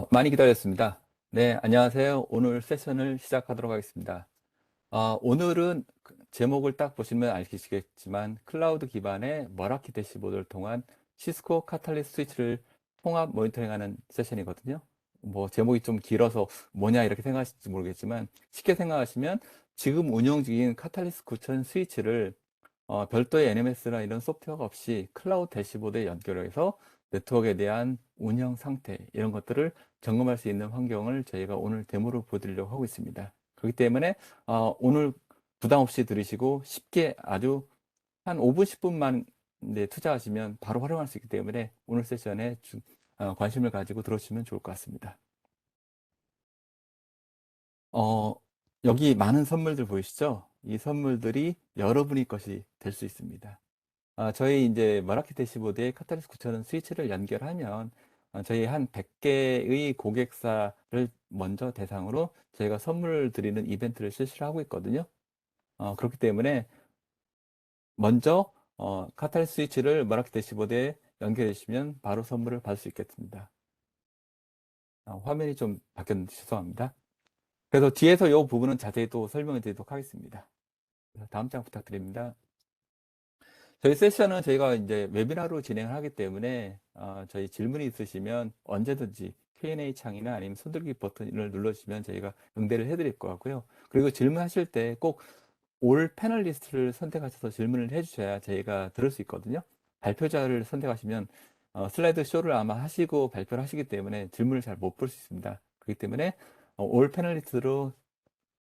많이 기다렸습니다. 네, 안녕하세요. 오늘 세션을 시작하도록 하겠습니다. 오늘은 제목을 딱 보시면 아시겠지만 클라우드 기반의 머라키 대시보드를 통한 시스코 카탈리스트 스위치를 통합 모니터링하는 세션이거든요. 뭐 제목이 좀 길어서 뭐냐 이렇게 생각하실지 모르겠지만 쉽게 생각하시면 지금 운영 중인 카탈리스트 9000 스위치를 별도의 NMS나 이런 소프트웨어가 없이 클라우드 대시보드에 연결해서 네트워크에 대한 운영 상태 이런 것들을 점검할 수 있는 환경을 저희가 오늘 데모로 보여드리려고 하고 있습니다. 그렇기 때문에 오늘 부담 없이 들으시고 쉽게 아주 한 5분, 10분만 투자하시면 바로 활용할 수 있기 때문에 오늘 세션에 관심을 가지고 들어주시면 좋을 것 같습니다. 어, 여기 많은 선물들 보이시죠? 이 선물들이 여러분이 것이 될 수 있습니다. 저희 이제 머라키 대시보드에 카탈리스 9000 스위치를 연결하면 저희 한 100개의 고객사를 먼저 대상으로 저희가 선물을 드리는 이벤트를 실시를 하고 있거든요. 그렇기 때문에 먼저 카탈리스 스위치를 머라키 대시보드에 연결해 주시면 바로 선물을 받을 수 있겠습니다. 화면이 좀 바뀌었는데 죄송합니다. 그래서 뒤에서 이 부분은 자세히 또 설명해 드리도록 하겠습니다. 다음 장 부탁드립니다. 저희 세션은 저희가 이제 웨비나로 진행을 하기 때문에 저희 질문이 있으시면 언제든지 Q&A 창이나 아니면 손들기 버튼을 눌러주시면 저희가 응대를 해드릴 것 같고요. 그리고 질문하실 때 꼭 올 패널리스트를 선택하셔서 질문을 해주셔야 저희가 들을 수 있거든요. 발표자를 선택하시면 슬라이드 쇼를 아마 하시고 발표를 하시기 때문에 질문을 잘 못 볼 수 있습니다. 그렇기 때문에 올 패널리스트로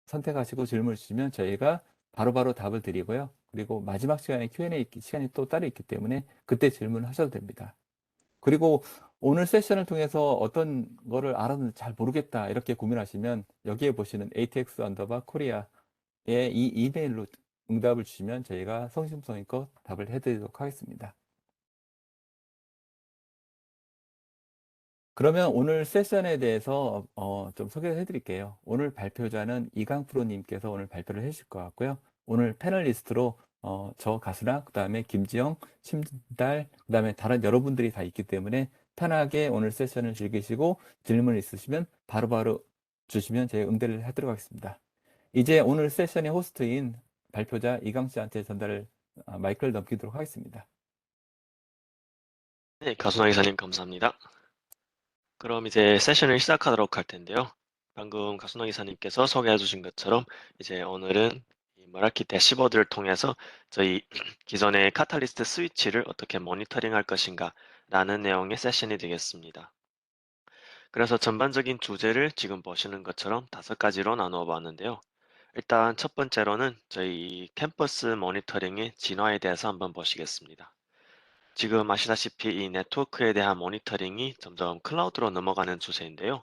선택하시고 질문을 주시면 저희가 바로바로 답을 드리고요. 그리고 마지막 시간에 Q&A 시간이 또 따로 있기 때문에 그때 질문을 하셔도 됩니다. 그리고 오늘 세션을 통해서 어떤 거를 알았는데 잘 모르겠다 이렇게 고민하시면 여기에 보시는 ATX 언더바 코리아에 이 이메일로 응답을 주시면 저희가 성심성의껏 답을 해드리도록 하겠습니다. 그러면 오늘 세션에 대해서 좀 소개를 해드릴게요. 오늘 발표자는 이강 프로님께서 오늘 발표를 해주실 것 같고요. 오늘 패널리스트로 저 가수랑 그다음에 김지영, 심달, 그다음에 다른 여러분들이 다 있기 때문에 편하게 오늘 세션을 즐기시고 질문 있으시면 바로바로 주시면 제가 응대를 하도록 하겠습니다. 이제 오늘 세션의 호스트인 발표자 이강 씨한테 전달을 마이크를 넘기도록 하겠습니다. 네, 가수나 기사님 감사합니다. 그럼 이제 세션을 시작하도록 할 텐데요. 방금 가수나 기사님께서 소개해 주신 것처럼 이제 오늘은 이 머라키 대시보드를 통해서 저희 기존의 카탈리스트 스위치를 어떻게 모니터링 할 것인가 라는 내용의 세션이 되겠습니다. 그래서 전반적인 주제를 지금 보시는 것처럼 5가지로 나누어 봤는데요. 일단 첫 번째로는 저희 캠퍼스 모니터링의 진화에 대해서 한번 보시겠습니다. 지금 아시다시피 이 네트워크에 대한 모니터링이 점점 클라우드로 넘어가는 추세인데요.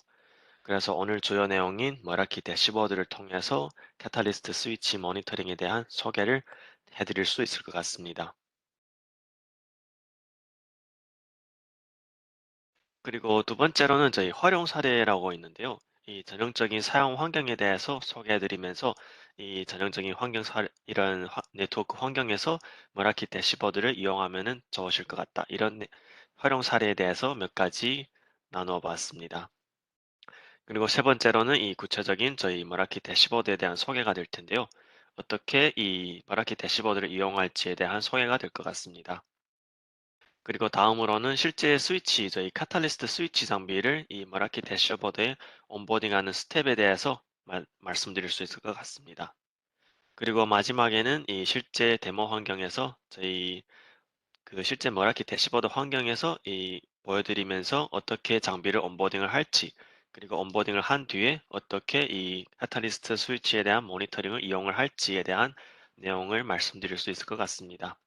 그래서 오늘 주요 내용인 머라키 대시보드를 통해서 캐탈리스트 스위치 모니터링에 대한 소개를 해드릴 수 있을 것 같습니다. 그리고 두 번째로는 저희 활용 사례라고 있는데요. 이 전형적인 사용 환경에 대해서 소개해드리면서 이 전형적인 이런 네트워크 환경에서 머라키 대시보드를 이용하면 좋으실 것 같다. 이런 활용 사례에 대해서 몇 가지 나누어 봤습니다. 그리고 세 번째로는 이 구체적인 저희 머라키 대시보드에 대한 소개가 될 텐데요. 어떻게 이 머라키 대시보드를 이용할지에 대한 소개가 될 것 같습니다. 그리고 다음으로는 실제 스위치, 저희 카탈리스트 스위치 장비를 이 머라키 대시보드에 온보딩하는 스텝에 대해서 말씀드릴 수 있을 것 같습니다. 그리고 마지막에는 이 실제 데모 환경에서 저희 그 실제 머라키 대시보드 환경에서 이 보여드리면서 어떻게 장비를 온보딩을 할지, 그리고 온보딩을 한 뒤에 어떻게 이 카탈리스트 스위치에 대한 모니터링을 이용을 할지에 대한 내용을 말씀드릴 수 있을 것 같습니다.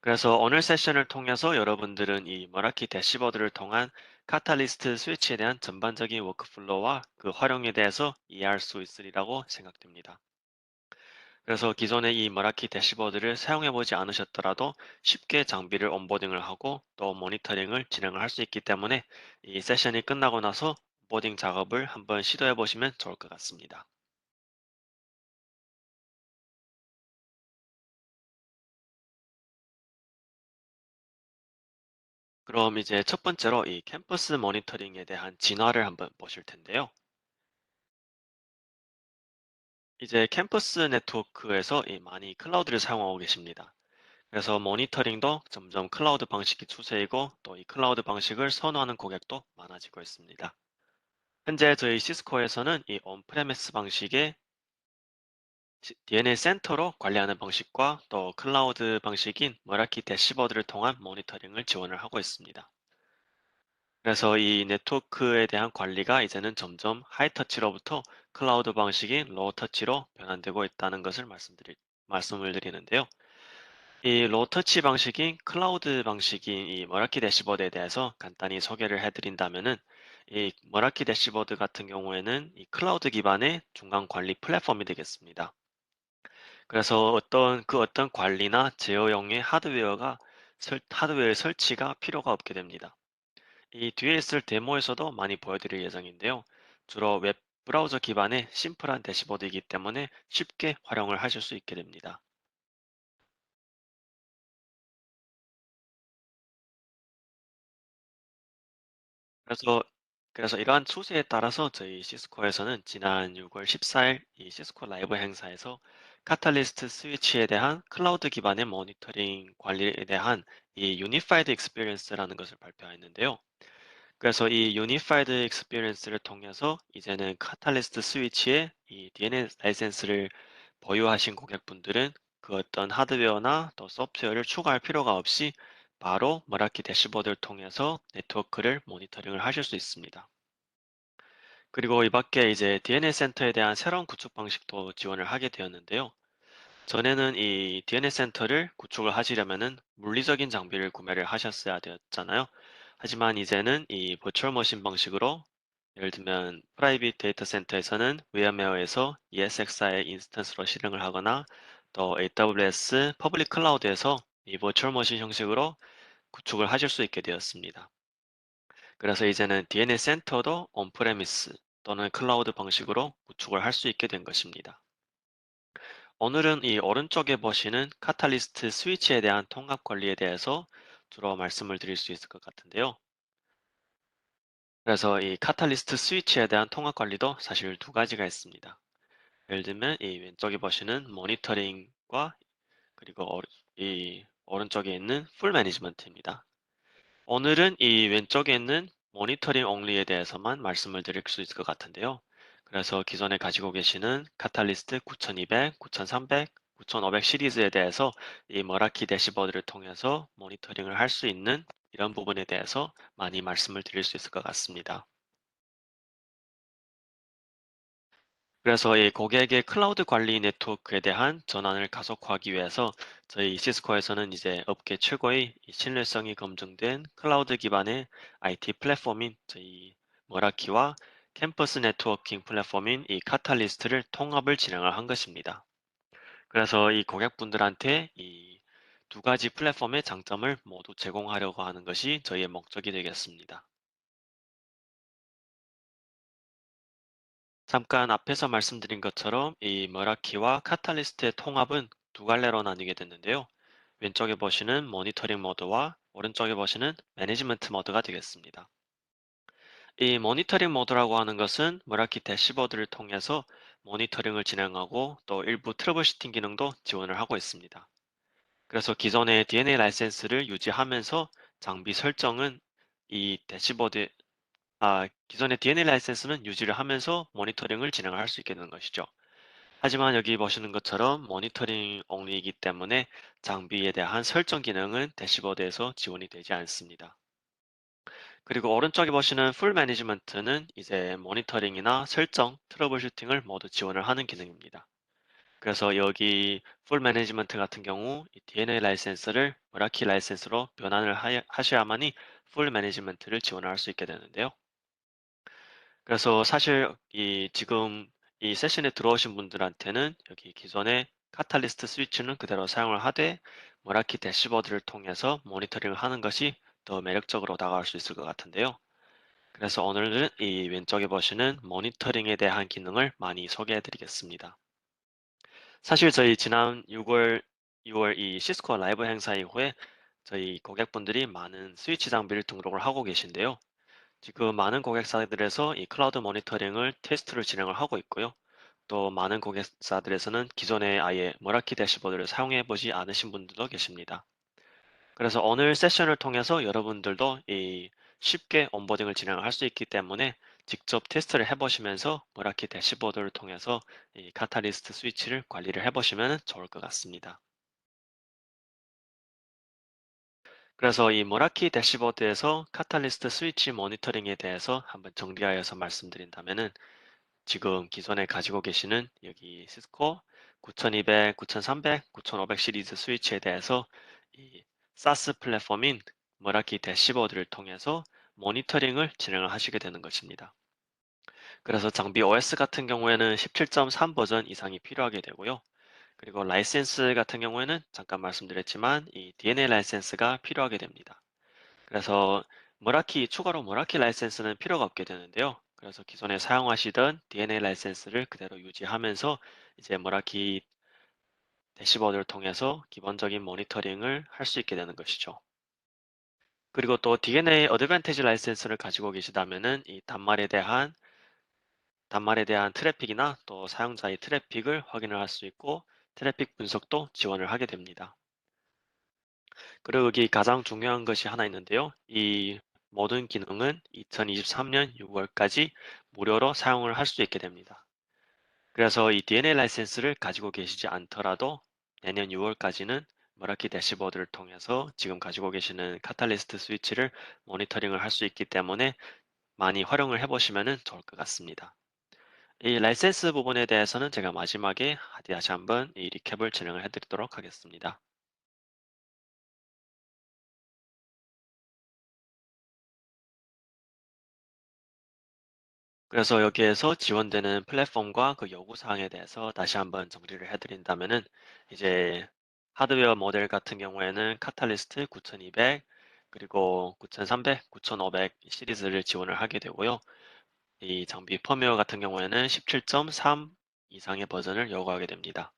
그래서 오늘 세션을 통해서 여러분들은 이 머라키 대시보드를 통한 카탈리스트 스위치에 대한 전반적인 워크플로우와 그 활용에 대해서 이해할 수 있으리라고 생각됩니다. 그래서 기존의 이 머라키 대시보드를 사용해 보지 않으셨더라도 쉽게 장비를 온보딩을 하고 또 모니터링을 진행을 할 수 있기 때문에 이 세션이 끝나고 나서 온보딩 작업을 한번 시도해 보시면 좋을 것 같습니다. 그럼 이제 첫 번째로 이 캠퍼스 모니터링에 대한 진화를 한번 보실 텐데요. 이제 캠퍼스 네트워크에서 이 많이 클라우드를 사용하고 계십니다. 그래서 모니터링도 점점 클라우드 방식이 추세이고 또 이 클라우드 방식을 선호하는 고객도 많아지고 있습니다. 현재 저희 시스코에서는 이 온프레미스 방식의 DNS 센터로 관리하는 방식과 또 클라우드 방식인 머라키 대시보드를 통한 모니터링을 지원을 하고 있습니다. 그래서 이 네트워크에 대한 관리가 이제는 점점 하이터치로부터 클라우드 방식인 로우터치로 변환되고 있다는 것을 말씀을 드리는데요. 이 로우터치 방식인 클라우드 방식인 이 머라키 대시보드에 대해서 간단히 소개를 해드린다면은 이 머라키 대시보드 같은 경우에는 이 클라우드 기반의 중간 관리 플랫폼이 되겠습니다. 그래서 어떤 관리나 제어용의 하드웨어 설치가 필요가 없게 됩니다. 이 뒤에 있을 데모에서도 많이 보여드릴 예정인데요. 주로 웹 브라우저 기반의 심플한 대시보드이기 때문에 쉽게 활용을 하실 수 있게 됩니다. 그래서 이러한 추세에 따라서 저희 시스코에서는 지난 6월 14일 이 시스코 라이브 행사에서 카탈리스트 스위치에 대한 클라우드 기반의 모니터링 관리에 대한 이 유니파이드 익스피리언스라는 것을 발표했는데요. 그래서 이 유니파이드 익스피리언스를 통해서 이제는 카탈리스트 스위치에 이 DNS 라이센스를 보유하신 고객분들은 그 어떤 하드웨어나 또 소프트웨어를 추가할 필요가 없이 바로 머라키 대시보드를 통해서 네트워크를 모니터링을 하실 수 있습니다. 그리고 이 밖에 이제 DNS 센터에 대한 새로운 구축 방식도 지원을 하게 되었는데요. 전에는 이 DNS 센터를 구축을 하시려면은 물리적인 장비를 구매를 하셨어야 되었잖아요. 하지만 이제는 이 버추얼 머신 방식으로 예를 들면 프라이빗 데이터 센터에서는 VMware에서 ESXi 인스턴스로 실행을 하거나 또 AWS 퍼블릭 클라우드에서 이 버추얼 머신 형식으로 구축을 하실 수 있게 되었습니다. 그래서 이제는 DNS 센터도 온프레미스 또는 클라우드 방식으로 구축을 할 수 있게 된 것입니다. 오늘은 이 오른쪽에 보시는 카탈리스트 스위치에 대한 통합 관리에 대해서 주로 말씀을 드릴 수 있을 것 같은데요. 그래서 이 카탈리스트 스위치에 대한 통합 관리도 사실 두 가지가 있습니다. 예를 들면 이 왼쪽에 보시는 모니터링과 그리고 이 오른쪽에 있는 풀 매니지먼트입니다. 오늘은 이 왼쪽에 있는 모니터링 only에 대해서만 말씀을 드릴 수 있을 것 같은데요. 그래서 기존에 가지고 계시는 카탈리스트 9200, 9300, 9500 시리즈에 대해서 이 머라키 대시보드를 통해서 모니터링을 할 수 있는 이런 부분에 대해서 많이 말씀을 드릴 수 있을 것 같습니다. 그래서 이 고객의 클라우드 관리 네트워크에 대한 전환을 가속화하기 위해서 저희 시스코에서는 이제 업계 최고의 이 신뢰성이 검증된 클라우드 기반의 IT 플랫폼인 저희 머라키와 캠퍼스 네트워킹 플랫폼인 이 카탈리스트를 통합을 진행을 한 것입니다. 그래서 이 고객분들한테 이 두 가지 플랫폼의 장점을 모두 제공하려고 하는 것이 저희의 목적이 되겠습니다. 잠깐 앞에서 말씀드린 것처럼 이 머라키와 카탈리스트의 통합은 두 갈래로 나뉘게 됐는데요. 왼쪽에 보시는 모니터링 모드와 오른쪽에 보시는 매니지먼트 모드가 되겠습니다. 이 모니터링 모드라고 하는 것은 머라키 대시보드를 통해서 모니터링을 진행하고 또 일부 트러블 슈팅 기능도 지원을 하고 있습니다. 그래서 기존의 DNA 라이센스를 유지하면서 장비 설정은 이 대시보드 기존의 DNA 라이센스는 유지를 하면서 모니터링을 진행을 할 수 있게 되는 것이죠. 하지만 여기 보시는 것처럼 모니터링 only이기 때문에 장비에 대한 설정 기능은 대시보드에서 지원이 되지 않습니다. 그리고 오른쪽에 보시는 풀 매니지먼트는 이제 모니터링이나 설정, 트러블 슈팅을 모두 지원을 하는 기능입니다. 그래서 여기 풀 매니지먼트 같은 경우 이 DNA 라이센스를 머라키 라이센스로 변환을 하셔야만이 풀 매니지먼트를 지원을 할 수 있게 되는데요. 그래서 사실 지금 이 세션에 들어오신 분들한테는 여기 기존의 카탈리스트 스위치는 그대로 사용을 하되 머라키 대시보드를 통해서 모니터링을 하는 것이 더 매력적으로 다가올 수 있을 것 같은데요. 그래서 오늘은 이 왼쪽에 보시는 모니터링에 대한 기능을 많이 소개해 드리겠습니다. 사실 저희 지난 6월, 2월 이 시스코 라이브 행사 이후에 저희 고객분들이 많은 스위치 장비를 등록을 하고 계신데요. 지금 많은 고객사들에서 이 클라우드 모니터링을 테스트를 진행을 하고 있고요. 또 많은 고객사들에서는 기존에 아예 머라키 대시보드를 사용해 보지 않으신 분들도 계십니다. 그래서 오늘 세션을 통해서 여러분들도 이 쉽게 온보딩을 진행할 수 있기 때문에 직접 테스트를 해보시면서 머라키 대시보드를 통해서 이 카탈리스트 스위치를 관리를 해보시면 좋을 것 같습니다. 그래서 이 머라키 대시보드에서 카탈리스트 스위치 모니터링에 대해서 한번 정리하여서 말씀드린다면은 지금 기존에 가지고 계시는 여기 시스코 9200, 9300, 9500 시리즈 스위치에 대해서 이 사스 플랫폼인 머라키 대시보드를 통해서 모니터링을 진행을 하시게 되는 것입니다. 그래서 장비 OS 같은 경우에는 17.3 버전 이상이 필요하게 되고요. 그리고 라이센스 같은 경우에는 잠깐 말씀드렸지만 이 DNA 라이센스가 필요하게 됩니다. 그래서 추가로 머라키 라이센스는 필요가 없게 되는데요. 그래서 기존에 사용하시던 DNA 라이센스를 그대로 유지하면서 이제 머라키 대시보드를 통해서 기본적인 모니터링을 할 수 있게 되는 것이죠. 그리고 또 DNA 어드밴티지 라이센스를 가지고 계시다면은 이 단말에 대한 트래픽이나 또 사용자의 트래픽을 확인을 할 수 있고 트래픽 분석도 지원을 하게 됩니다. 그리고 여기 가장 중요한 것이 하나 있는데요. 이 모든 기능은 2023년 6월까지 무료로 사용을 할 수 있게 됩니다. 그래서 이 DNA 라이센스를 가지고 계시지 않더라도 내년 6월까지는 머라키 대시보드를 통해서 지금 가지고 계시는 카탈리스트 스위치를 모니터링을 할 수 있기 때문에 많이 활용을 해보시면 좋을 것 같습니다. 이 라이센스 부분에 대해서는 제가 마지막에 다시 한번 이 리캡을 진행을 해드리도록 하겠습니다. 그래서 여기에서 지원되는 플랫폼과 그 요구사항에 대해서 다시 한번 정리를 해드린다면은 이제 하드웨어 모델 같은 경우에는 카탈리스트 9200 그리고 9300, 9500 시리즈를 지원을 하게 되고요. 이 장비 펌웨어 같은 경우에는 17.3 이상의 버전을 요구하게 됩니다.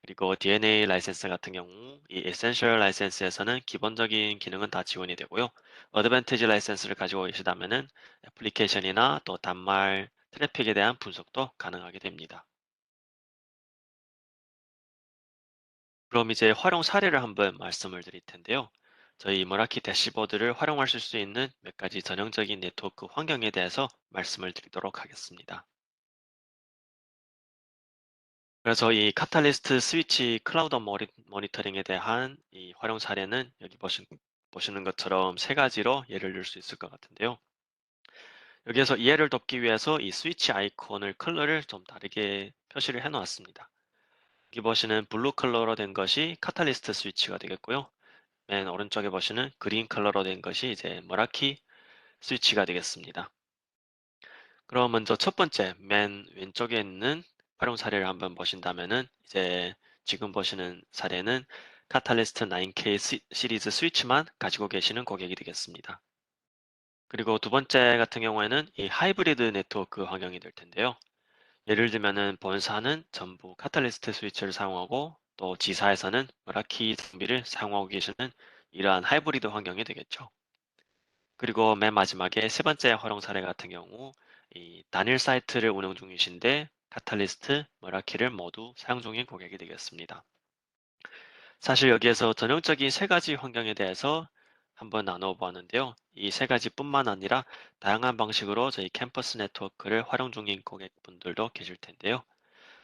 그리고 DNA 라이센스 같은 경우 이 에센셜 라이센스에서는 기본적인 기능은 다 지원이 되고요. 어드밴티지 라이센스를 가지고 계시다면은 애플리케이션이나 또 단말 트래픽에 대한 분석도 가능하게 됩니다. 그럼 이제 활용 사례를 한번 말씀을 드릴 텐데요. 저희 머라키 대시보드를 활용하실 수 있는 몇 가지 전형적인 네트워크 환경에 대해서 말씀을 드리도록 하겠습니다. 그래서 이 카탈리스트 스위치 클라우드 모니터링에 대한 이 활용 사례는 여기 보시는 것처럼 세 가지로 예를 들 수 있을 것 같은데요. 여기에서 이해를 돕기 위해서 이 스위치 아이콘을 컬러를 좀 다르게 표시를 해 놓았습니다. 여기 보시는 블루 컬러로 된 것이 카탈리스트 스위치가 되겠고요. 맨 오른쪽에 보시는 그린 컬러로 된 것이 이제 머라키 스위치가 되겠습니다. 그럼 먼저 첫 번째 맨 왼쪽에 있는 활용 사례를 한번 보신다면은 이제 지금 보시는 사례는 카탈리스트 9K 시리즈 스위치만 가지고 계시는 고객이 되겠습니다. 그리고 두 번째 같은 경우에는 이 하이브리드 네트워크 환경이 될 텐데요. 예를 들면은 본사는 전부 카탈리스트 스위치를 사용하고 또 지사에서는 머라키 장비를 사용하고 계시는 이러한 하이브리드 환경이 되겠죠. 그리고 맨 마지막에 세 번째 활용 사례 같은 경우 이 단일 사이트를 운영 중이신데 카탈리스트, 머라키를 모두 사용 중인 고객이 되겠습니다. 사실 여기에서 전형적인 세 가지 환경에 대해서 한번 나눠보았는데요. 이 세 가지뿐만 아니라 다양한 방식으로 저희 캠퍼스 네트워크를 활용 중인 고객분들도 계실 텐데요.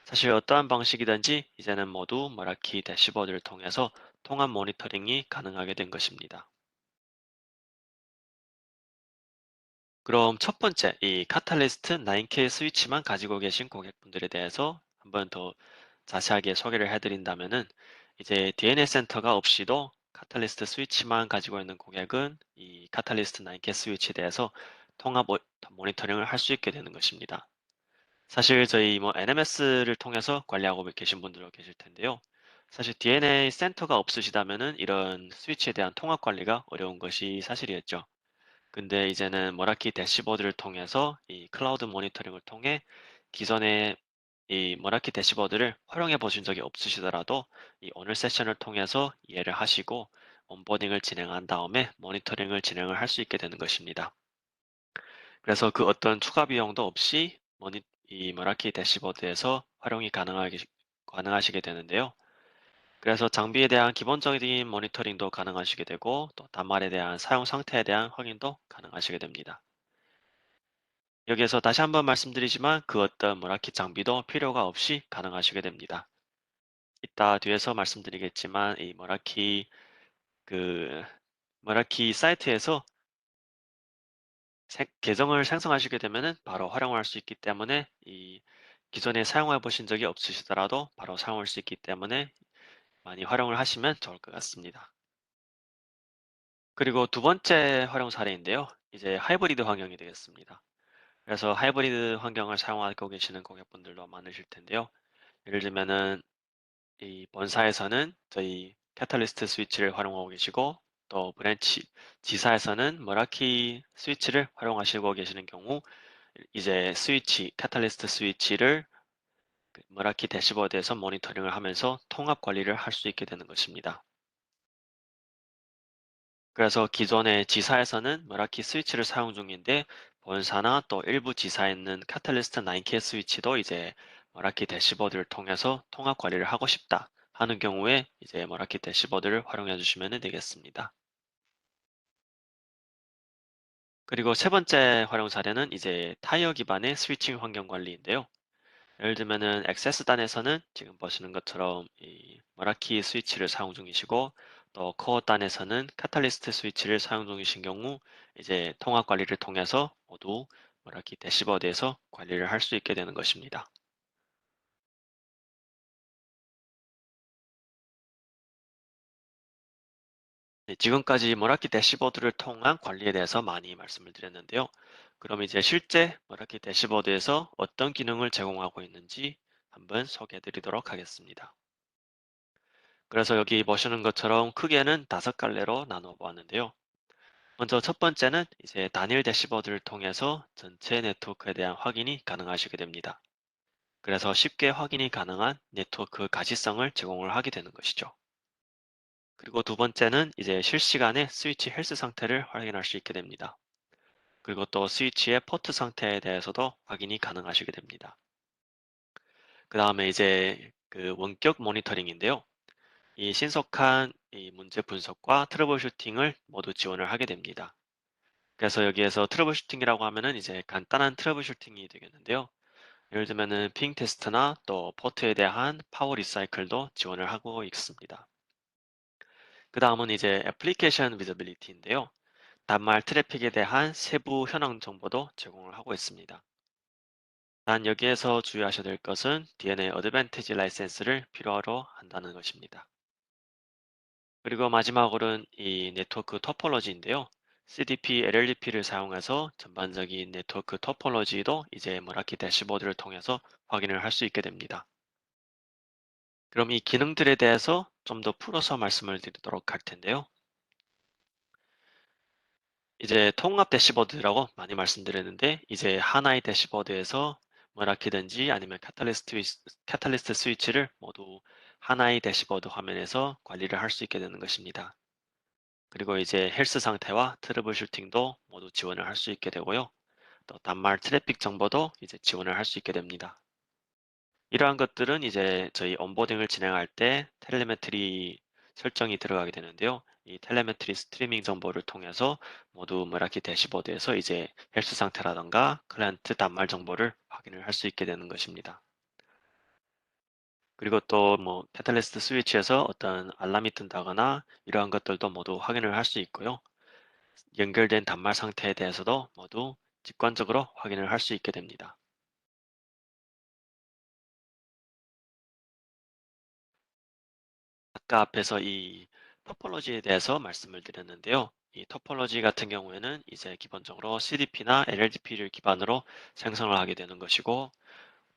사실 어떠한 방식이든지 이제는 모두 머라키 대시보드를 통해서 통합 모니터링이 가능하게 된 것입니다. 그럼 첫 번째, 이 카탈리스트 9K 스위치만 가지고 계신 고객분들에 대해서 한번 더 자세하게 소개를 해드린다면은 이제 DNA 센터가 없이도 카탈리스트 스위치만 가지고 있는 고객은 이 카탈리스트 9K 스위치에 대해서 통합 모니터링을 할 수 있게 되는 것입니다. 사실 저희 뭐 NMS를 통해서 관리하고 계신 분들도 계실 텐데요. 사실 DNA 센터가 없으시다면은 이런 스위치에 대한 통합 관리가 어려운 것이 사실이었죠. 근데 이제는 머라키 대시보드를 통해서 이 클라우드 모니터링을 통해 기존에 이 머라키 대시보드를 활용해 보신 적이 없으시더라도 이 오늘 세션을 통해서 이해를 하시고 온보딩을 진행한 다음에 모니터링을 진행을 할 수 있게 되는 것입니다. 그래서 그 어떤 추가 비용도 없이 이 머라키 대시보드에서 활용이 가능하시게 되는데요. 그래서 장비에 대한 기본적인 모니터링도 가능하시게 되고 또 단말에 대한 사용 상태에 대한 확인도 가능하시게 됩니다. 여기에서 다시 한번 말씀드리지만 그 어떤 머라키 장비도 필요가 없이 가능하시게 됩니다. 이따 뒤에서 말씀드리겠지만 이 그 머라키 사이트에서 계정을 생성하시게 되면은 바로 활용할 수 있기 때문에 이 기존에 사용해 보신 적이 없으시더라도 바로 사용할 수 있기 때문에 많이 활용을 하시면 좋을 것 같습니다. 그리고 두 번째 활용 사례인데요. 이제 하이브리드 환경이 되겠습니다. 그래서 하이브리드 환경을 사용하고 계시는 고객분들도 많으실 텐데요. 예를 들면은 이 본사에서는 저희 캐탈리스트 스위치를 활용하고 계시고 또 브랜치 지사에서는 머라키 스위치를 활용하시고 계시는 경우 이제 캐탈리스트 스위치를 그 머라키 대시보드에서 모니터링을 하면서 통합 관리를 할 수 있게 되는 것입니다. 그래서 기존의 지사에서는 머라키 스위치를 사용 중인데 본사나 또 일부 지사에 있는 카탈리스트 9K 스위치도 이제 머라키 대시보드를 통해서 통합 관리를 하고 싶다 하는 경우에 이제 머라키 대시보드를 활용해 주시면 되겠습니다. 그리고 세 번째 활용 사례는 이제 타이어 기반의 스위칭 환경 관리인데요. 예를 들면은 액세스단에서는 지금 보시는 것처럼 이 머라키 스위치를 사용 중이시고 또 코어단에서는 카탈리스트 스위치를 사용 중이신 경우 이제 통합 관리를 통해서 모두 머라키 대시보드에서 관리를 할 수 있게 되는 것입니다. 네, 지금까지 머라키 대시보드를 통한 관리에 대해서 많이 말씀을 드렸는데요. 그럼 이제 실제 머라키 대시보드에서 어떤 기능을 제공하고 있는지 한번 소개해 드리도록 하겠습니다. 그래서 여기 보시는 것처럼 크게는 5갈래로 나누어 보았는데요. 먼저 첫 번째는 이제 단일 대시보드를 통해서 전체 네트워크에 대한 확인이 가능하시게 됩니다. 그래서 쉽게 확인이 가능한 네트워크 가시성을 제공을 하게 되는 것이죠. 그리고 두 번째는 이제 실시간에 스위치 헬스 상태를 확인할 수 있게 됩니다. 그리고 또 스위치의 포트 상태에 대해서도 확인이 가능하시게 됩니다. 그 다음에 이제 그 원격 모니터링인데요. 이 신속한 이 문제 분석과 트러블 슈팅을 모두 지원을 하게 됩니다. 그래서 여기에서 트러블 슈팅이라고 하면은 이제 간단한 트러블 슈팅이 되겠는데요. 예를 들면은 핑 테스트나 또 포트에 대한 파워 리사이클도 지원을 하고 있습니다. 그 다음은 이제 애플리케이션 비저빌리티인데요. 단말 트래픽에 대한 세부 현황 정보도 제공을 하고 있습니다. 단 여기에서 주의하셔야 될 것은 DNA 어드밴티지 라이센스를 필요로 한다는 것입니다. 그리고 마지막으로는 이 네트워크 토폴로지인데요. CDP, LLDP를 사용해서 전반적인 네트워크 토폴로지도 이제 머라키 대시보드를 통해서 확인을 할 수 있게 됩니다. 그럼 이 기능들에 대해서 좀 더 풀어서 말씀을 드리도록 할 텐데요. 이제 통합 대시보드라고 많이 말씀드렸는데 이제 하나의 대시보드에서 머라키든지 아니면 카탈리스트 스위치를 모두 하나의 대시보드 화면에서 관리를 할 수 있게 되는 것입니다. 그리고 이제 헬스 상태와 트러블 슈팅도 모두 지원을 할 수 있게 되고요. 또 단말 트래픽 정보도 이제 지원을 할 수 있게 됩니다. 이러한 것들은 이제 저희 온보딩을 진행할 때 텔레메트리 설정이 들어가게 되는데요. 이 텔레메트리 스트리밍 정보를 통해서 모두 머라키 대시보드에서 이제 헬스 상태라던가 클라이언트 단말 정보를 확인을 할 수 있게 되는 것입니다. 그리고 또 뭐 캐탈리스트 스위치에서 어떤 알람이 뜬다거나 이러한 것들도 모두 확인을 할 수 있고요. 연결된 단말 상태에 대해서도 모두 직관적으로 확인을 할 수 있게 됩니다. 아까 앞에서 이 토폴로지에 대해서 말씀을 드렸는데요. 이 토폴로지 같은 경우에는 이제 기본적으로 CDP나 LLDP를 기반으로 생성을 하게 되는 것이고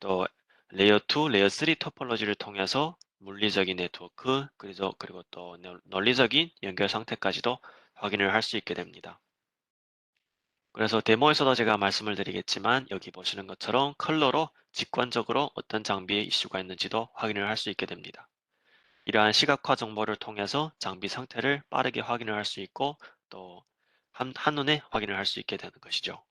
또 레이어 2, 레이어 3 토폴로지를 통해서 물리적인 네트워크 그리고 또 논리적인 연결 상태까지도 확인을 할 수 있게 됩니다. 그래서 데모에서도 제가 말씀을 드리겠지만 여기 보시는 것처럼 컬러로 직관적으로 어떤 장비에 이슈가 있는지도 확인을 할 수 있게 됩니다. 이러한 시각화 정보를 통해서 장비 상태를 빠르게 확인을 할 수 있고 또 한눈에 확인을 할 수 있게 되는 것이죠.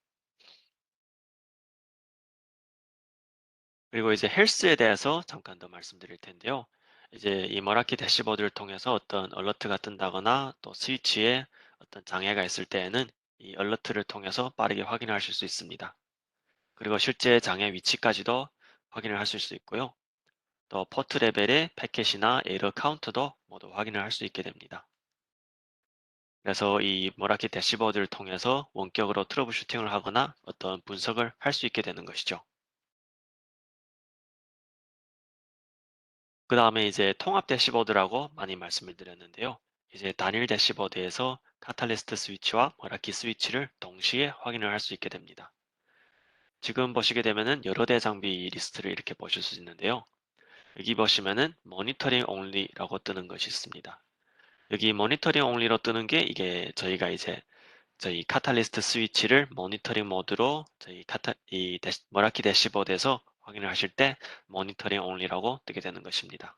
그리고 이제 헬스에 대해서 잠깐 더 말씀드릴 텐데요. 이제 이 머라키 대시보드를 통해서 어떤 얼러트가 뜬다거나 또 스위치에 어떤 장애가 있을 때에는 이 얼러트를 통해서 빠르게 확인하실 수 있습니다. 그리고 실제 장애 위치까지도 확인을 하실 수 있고요. 또 포트 레벨의 패킷이나 에러 카운트도 모두 확인을 할 수 있게 됩니다. 그래서 이 머라키 대시보드를 통해서 원격으로 트러블 슈팅을 하거나 어떤 분석을 할 수 있게 되는 것이죠. 그 다음에 이제 통합 대시보드라고 많이 말씀을 드렸는데요. 이제 단일 대시보드에서 카탈리스트 스위치와 머라키 스위치를 동시에 확인을 할 수 있게 됩니다. 지금 보시게 되면은 여러 대 장비 리스트를 이렇게 보실 수 있는데요. 여기 보시면은 모니터링 only라고 뜨는 것이 있습니다. 여기 모니터링 only로 뜨는 게 이게 저희가 이제 저희 카탈리스트 스위치를 모니터링 모드로 저희 머라키 대시보드에서 확인을 하실 때 모니터링 only라고 뜨게 되는 것입니다.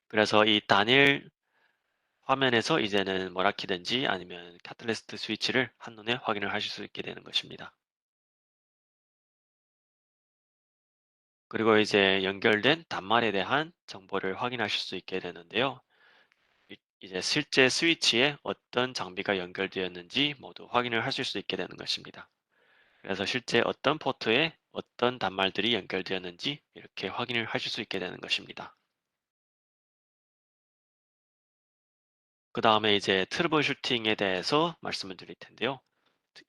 그래서 이 단일 화면에서 이제는 머라키든지 아니면 카탈리스트 스위치를 한눈에 확인을 하실 수 있게 되는 것입니다. 그리고 이제 연결된 단말에 대한 정보를 확인하실 수 있게 되는데요. 이제 실제 스위치에 어떤 장비가 연결되었는지 모두 확인을 하실 수 있게 되는 것입니다. 그래서 실제 어떤 포트에 어떤 단말들이 연결되었는지 이렇게 확인을 하실 수 있게 되는 것입니다. 그 다음에 이제 트러블 슈팅에 대해서 말씀을 드릴 텐데요.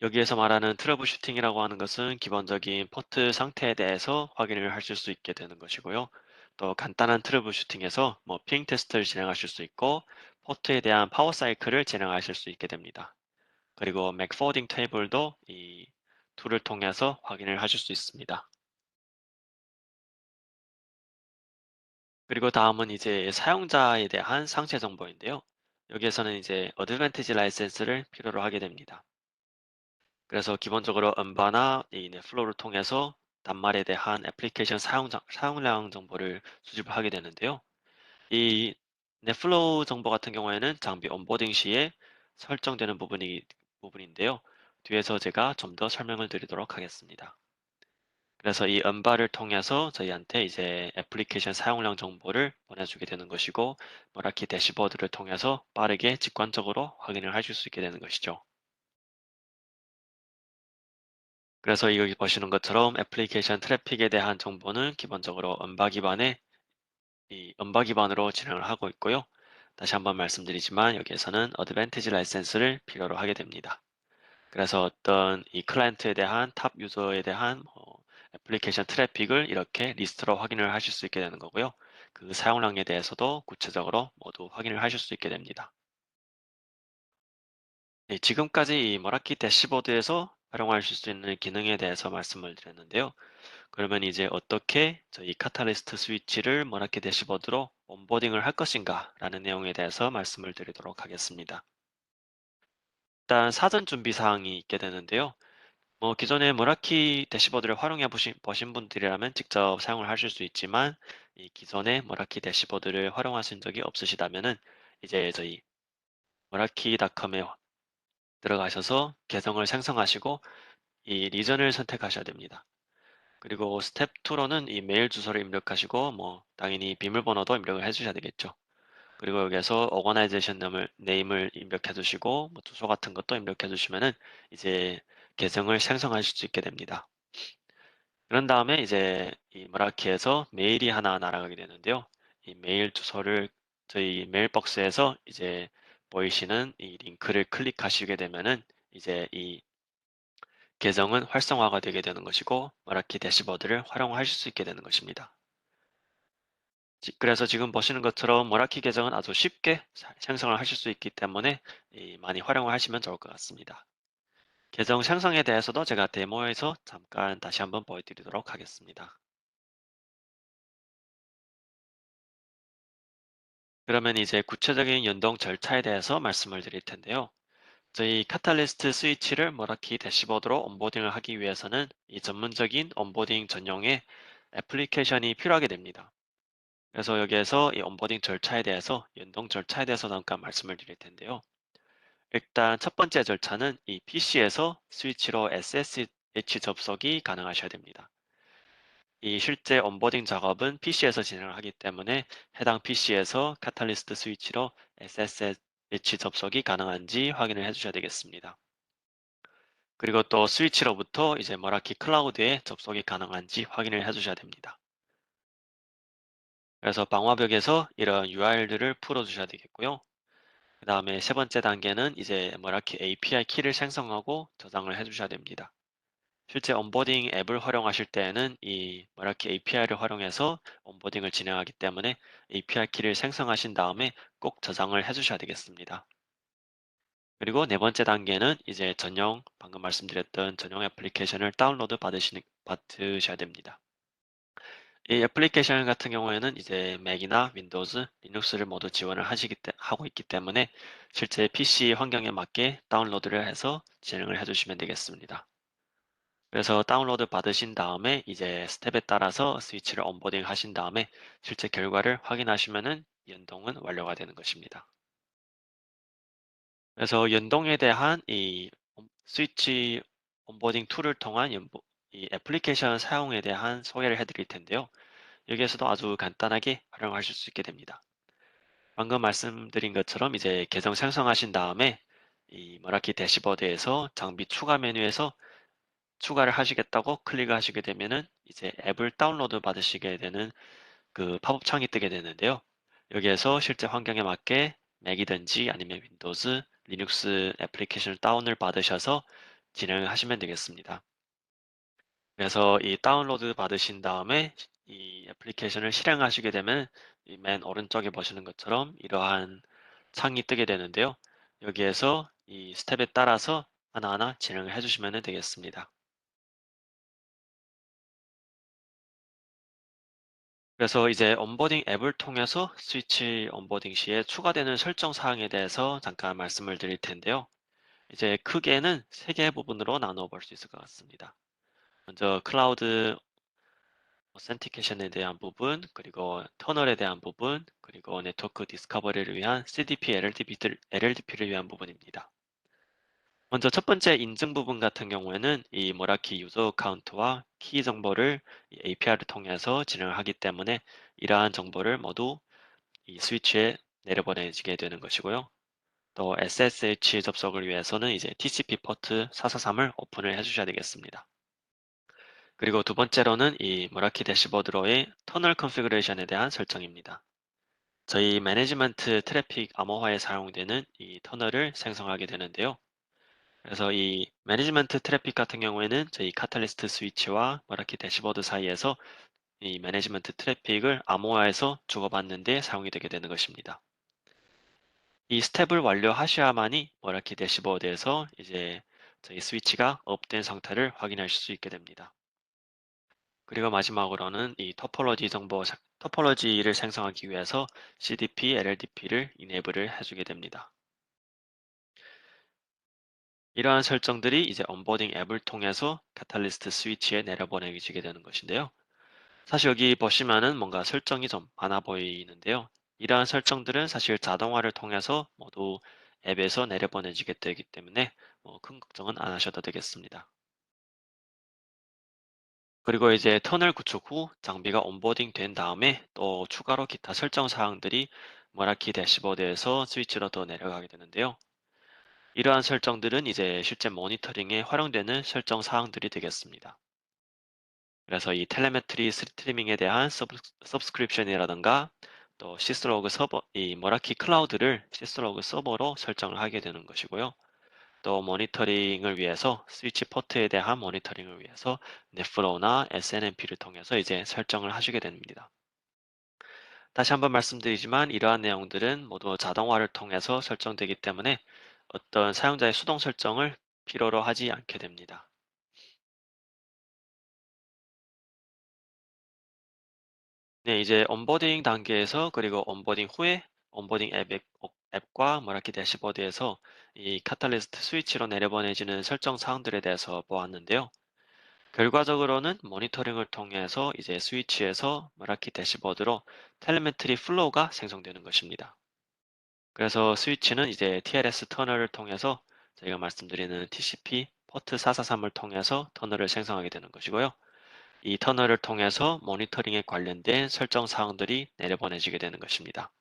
여기에서 말하는 트러블 슈팅이라고 하는 것은 기본적인 포트 상태에 대해서 확인을 하실 수 있게 되는 것이고요. 또 간단한 트러블 슈팅에서 뭐 핑 테스트를 진행하실 수 있고 포트에 대한 파워 사이클을 진행하실 수 있게 됩니다. 그리고 맥포딩 테이블도 이 툴을 통해서 확인을 하실 수 있습니다. 그리고 다음은 이제 사용자에 대한 상세 정보인데요. 여기에서는 이제 어드밴티지 라이센스를 필요로 하게 됩니다. 그래서 기본적으로 음바나 이 넷플로우를 통해서 단말에 대한 애플리케이션 사용량 정보를 수집을 하게 되는데요. 이 넷플로우 정보 같은 경우에는 장비 온보딩 시에 설정되는 부분인데요. 뒤에서 제가 좀 더 설명을 드리도록 하겠습니다. 그래서 이 음바를 통해서 저희한테 이제 애플리케이션 사용량 정보를 보내주게 되는 것이고, 머라키 대시보드를 통해서 빠르게 직관적으로 확인을 하실 수 있게 되는 것이죠. 그래서 여기 보시는 것처럼 애플리케이션 트래픽에 대한 정보는 기본적으로 음바 기반으로 진행을 하고 있고요. 다시 한번 말씀드리지만 여기에서는 어드밴티지 라이센스를 필요로 하게 됩니다. 그래서 어떤 이 클라이언트에 대한 탑 유저에 대한 애플리케이션 트래픽을 이렇게 리스트로 확인을 하실 수 있게 되는 거고요. 그 사용량에 대해서도 구체적으로 모두 확인을 하실 수 있게 됩니다. 네, 지금까지 이 머라키 대시보드에서 활용하실 수 있는 기능에 대해서 말씀을 드렸는데요. 그러면 이제 어떻게 저희 카탈리스트 스위치를 머라키 대시보드로 온보딩을 할 것인가 라는 내용에 대해서 말씀을 드리도록 하겠습니다. 일단 사전 준비 사항이 있게 되는데요. 뭐 기존에 머라키 대시보드를 활용해 보신 분들이라면 직접 사용을 하실 수 있지만 이 기존에 머라키 대시보드를 활용하신 적이 없으시다면은 이제 저희 머라키닷컴에 들어가셔서 계정을 생성하시고 이 리전을 선택하셔야 됩니다. 그리고 스텝 2로는 이 메일 주소를 입력하시고 뭐 당연히 비밀번호도 입력을 해주셔야 되겠죠. 그리고 여기에서 오거나이제이션 네임을 입력해 주시고 뭐 주소 같은 것도 입력해 주시면은 이제 계정을 생성하실 수 있게 됩니다. 그런 다음에 이제 이 머라키에서 메일이 하나 날아가게 되는데요. 이 메일 주소를 저희 메일박스에서 이제 보이시는 이 링크를 클릭하시게 되면은 이제 이 계정은 활성화가 되게 되는 것이고 머라키 대시보드를 활용하실 수 있게 되는 것입니다. 그래서 지금 보시는 것처럼 머라키 계정은 아주 쉽게 생성을 하실 수 있기 때문에 많이 활용을 하시면 좋을 것 같습니다. 계정 생성에 대해서도 제가 데모에서 잠깐 다시 한번 보여드리도록 하겠습니다. 그러면 이제 구체적인 연동 절차에 대해서 말씀을 드릴 텐데요. 저희 카탈리스트 스위치를 머라키 대시보드로 온보딩을 하기 위해서는 이 전문적인 온보딩 전용의 애플리케이션이 필요하게 됩니다. 그래서 여기에서 이 온보딩 절차에 대해서 연동 절차에 대해서 잠깐 말씀을 드릴 텐데요. 일단 첫 번째 절차는 이 PC에서 스위치로 SSH 접속이 가능하셔야 됩니다. 이 실제 온보딩 작업은 PC에서 진행을 하기 때문에 해당 PC에서 카탈리스트 스위치로 SSH 접속이 가능한지 확인을 해주셔야 되겠습니다. 그리고 또 스위치로부터 이제 머라키 클라우드에 접속이 가능한지 확인을 해주셔야 됩니다. 그래서 방화벽에서 이런 URL들을 풀어주셔야 되겠고요. 그 다음에 세 번째 단계는 이제 머라키 API 키를 생성하고 저장을 해주셔야 됩니다. 실제 온보딩 앱을 활용하실 때에는 이 머라키 API를 활용해서 온보딩을 진행하기 때문에 API 키를 생성하신 다음에 꼭 저장을 해주셔야 되겠습니다. 그리고 네 번째 단계는 이제 방금 말씀드렸던 전용 애플리케이션을 받으셔야 됩니다. 이 애플리케이션 같은 경우에는 이제 맥이나 윈도우즈, 리눅스를 모두 지원을 하고 있기 때문에 실제 PC 환경에 맞게 다운로드를 해서 진행을 해주시면 되겠습니다. 그래서 다운로드 받으신 다음에 이제 스텝에 따라서 스위치를 온보딩 하신 다음에 실제 결과를 확인하시면은 연동은 완료가 되는 것입니다. 그래서 연동에 대한 스위치 온보딩 툴을 통한 이 애플리케이션 사용에 대한 소개를 해드릴 텐데요. 여기에서도 아주 간단하게 활용하실 수 있게 됩니다. 방금 말씀드린 것처럼 이제 계정 생성하신 다음에 이 머라키 대시보드에서 장비 추가 메뉴에서 추가를 하시겠다고 클릭하시게 되면은 이제 앱을 다운로드 받으시게 되는 그 팝업 창이 뜨게 되는데요. 여기에서 실제 환경에 맞게 맥이든지 아니면 윈도우즈, 리눅스 애플리케이션을 다운을 받으셔서 진행을 하시면 되겠습니다. 그래서 이 다운로드 받으신 다음에 이 애플리케이션을 실행하시게 되면 이 맨 오른쪽에 보시는 것처럼 이러한 창이 뜨게 되는데요. 여기에서 이 스텝에 따라서 하나하나 진행을 해주시면 되겠습니다. 그래서 이제 온보딩 앱을 통해서 스위치 온보딩 시에 추가되는 설정 사항에 대해서 잠깐 말씀을 드릴 텐데요. 이제 크게는 세 개의 부분으로 나누어 볼 수 있을 것 같습니다. 먼저 클라우드 오센티케이션에 대한 부분, 그리고 터널에 대한 부분, 그리고 네트워크 디스커버리를 위한 CDP, LLDP를 위한 부분입니다. 먼저 첫 번째 인증 부분 같은 경우에는 이 모라키 유저 어카운트와 키 정보를 API를 통해서 진행을 하기 때문에 이러한 정보를 모두 이 스위치에 내려보내지게 되는 것이고요. 또 SSH 접속을 위해서는 이제 TCP 포트 443을 오픈을 해주셔야 되겠습니다. 그리고 두 번째로는 이 머라키 대시보드로의 터널 컨피그레이션에 대한 설정입니다. 저희 매니지먼트 트래픽 암호화에 사용되는 이 터널을 생성하게 되는데요. 그래서 이 매니지먼트 트래픽 같은 경우에는 저희 카탈리스트 스위치와 머라키 대시보드 사이에서 이 매니지먼트 트래픽을 암호화해서 주고받는 데 사용이 되게 되는 것입니다. 이 스텝을 완료하셔야만이 머라키 대시보드에서 이제 저희 스위치가 업된 상태를 확인하실 수 있게 됩니다. 그리고 마지막으로는 이 토폴로지를 생성하기 위해서 CDP, LLDP를 이네이블을 해주게 됩니다. 이러한 설정들이 이제 온보딩 앱을 통해서 카탈리스트 스위치에 내려보내지게 되는 것인데요. 사실 여기 보시면은 뭔가 설정이 좀 많아 보이는데요. 이러한 설정들은 사실 자동화를 통해서 모두 앱에서 내려보내지게 되기 때문에 큰 걱정은 안 하셔도 되겠습니다. 그리고 이제 터널 구축 후 장비가 온보딩 된 다음에 또 추가로 기타 설정 사항들이 머라키 대시보드에서 스위치로 더 내려가게 되는데요. 이러한 설정들은 이제 실제 모니터링에 활용되는 설정 사항들이 되겠습니다. 그래서 이 텔레메트리 스트리밍에 대한 서브스크립션이라든가 또 시스로그 서버, 이 머라키 클라우드를 시스로그 서버로 설정을 하게 되는 것이고요. 또 모니터링을 위해서 스위치 포트에 대한 모니터링을 위해서 넷플로우나 SNMP를 통해서 이제 설정을 하시게 됩니다. 다시 한번 말씀드리지만 이러한 내용들은 모두 자동화를 통해서 설정되기 때문에 어떤 사용자의 수동 설정을 필요로 하지 않게 됩니다. 네, 이제 온보딩 단계에서 그리고 온보딩 후에 앱과 머라키 대시보드에서 이 카탈리스트 스위치로 내려보내지는 설정 사항들에 대해서 보았는데요. 결과적으로는 모니터링을 통해서 이제 스위치에서 머라키 대시보드로 텔레메트리 플로우가 생성되는 것입니다. 그래서 스위치는 이제 TLS 터널을 통해서 저희가 말씀드리는 TCP 포트 443을 통해서 터널을 생성하게 되는 것이고요. 이 터널을 통해서 모니터링에 관련된 설정 사항들이 내려보내지게 되는 것입니다.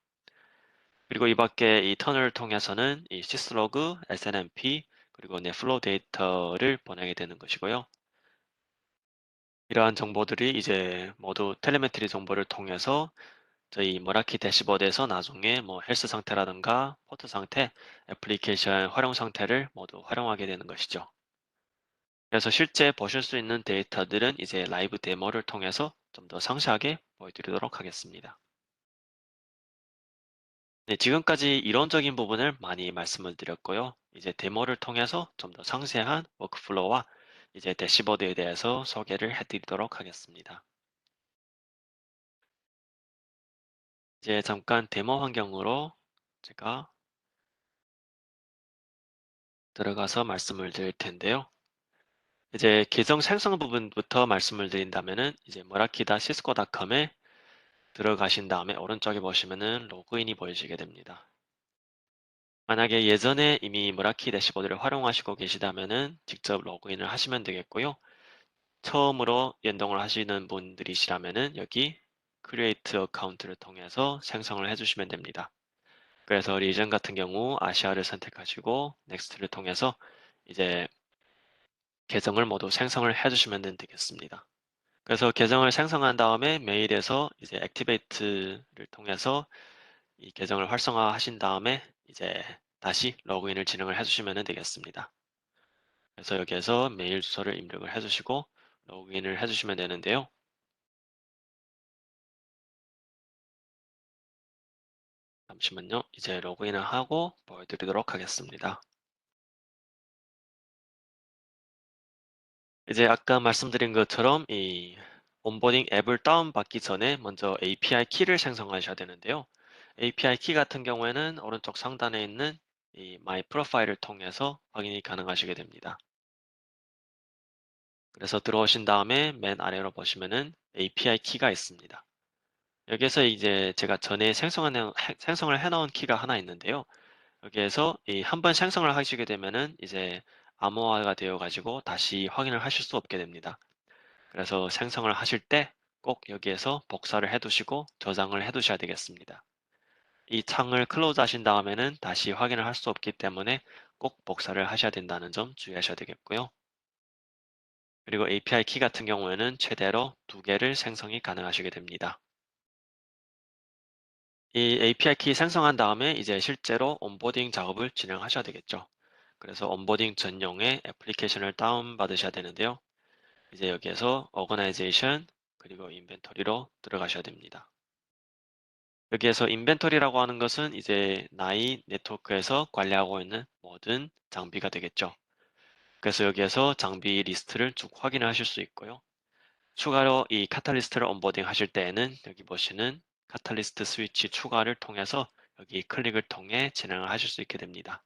그리고 이 밖에 이 터널을 통해서는 이 시스로그, SNMP, 그리고 넷플로우 데이터를 보내게 되는 것이고요. 이러한 정보들이 이제 모두 텔레메트리 정보를 통해서 저희 머라키 대시보드에서 나중에 뭐 헬스 상태라든가 포트 상태, 애플리케이션 활용 상태를 모두 활용하게 되는 것이죠. 그래서 실제 보실 수 있는 데이터들은 이제 라이브 데모를 통해서 좀 더 상세하게 보여드리도록 하겠습니다. 네, 지금까지 이론적인 부분을 많이 말씀을 드렸고요. 이제 데모를 통해서 좀 더 상세한 워크플로우와 이제 대시보드에 대해서 소개를 해드리도록 하겠습니다. 이제 잠깐 데모 환경으로 제가 들어가서 말씀을 드릴 텐데요. 이제 계정 생성 부분부터 말씀을 드린다면은 이제 머라키.cisco.com에 들어가신 다음에 오른쪽에 보시면은 로그인이 보이시게 됩니다. 만약에 예전에 이미 머라키 대시보드를 활용하시고 계시다면은 직접 로그인을 하시면 되겠고요. 처음으로 연동을 하시는 분들이시라면은 여기 Create 어카운트를 통해서 생성을 해주시면 됩니다. 그래서 리전 같은 경우 아시아를 선택하시고 Next를 통해서 이제 계정을 모두 생성을 해주시면 되겠습니다. 그래서 계정을 생성한 다음에 메일에서 이제 액티베이트를 통해서 이 계정을 활성화하신 다음에 이제 다시 로그인을 진행을 해주시면 되겠습니다. 그래서 여기에서 메일 주소를 입력을 해주시고 로그인을 해주시면 되는데요. 잠시만요. 이제 로그인을 하고 보여드리도록 하겠습니다. 이제 아까 말씀드린 것처럼 이 온보딩 앱을 다운받기 전에 먼저 API 키를 생성하셔야 되는데요. API 키 같은 경우에는 오른쪽 상단에 있는 이 My Profile을 통해서 확인이 가능하시게 됩니다. 그래서 들어오신 다음에 맨 아래로 보시면은 API 키가 있습니다. 여기에서 이제 제가 전에 생성을 해놓은 키가 하나 있는데요. 여기에서 이 한번 생성을 하시게 되면은 이제 암호화가 되어 가지고 다시 확인을 하실 수 없게 됩니다. 그래서 생성을 하실 때 꼭 여기에서 복사를 해 두시고 저장을 해 두셔야 되겠습니다. 이 창을 클로즈 하신 다음에는 다시 확인을 할 수 없기 때문에 꼭 복사를 하셔야 된다는 점 주의하셔야 되겠고요. 그리고 API 키 같은 경우에는 최대로 2개를 생성이 가능하시게 됩니다. 이 API 키 생성한 다음에 이제 실제로 온보딩 작업을 진행하셔야 되겠죠. 그래서 온보딩 전용의 애플리케이션을 다운받으셔야 되는데요. 이제 여기에서 Organization 그리고 인벤토리로 들어가셔야 됩니다. 여기에서 인벤토리라고 하는 것은 이제 나이 네트워크에서 관리하고 있는 모든 장비가 되겠죠. 그래서 여기에서 장비 리스트를 쭉 확인을 하실 수 있고요. 추가로 이 카탈리스트를 온보딩 하실 때에는 여기 보시는 카탈리스트 스위치 추가를 통해서 여기 클릭을 통해 진행을 하실 수 있게 됩니다.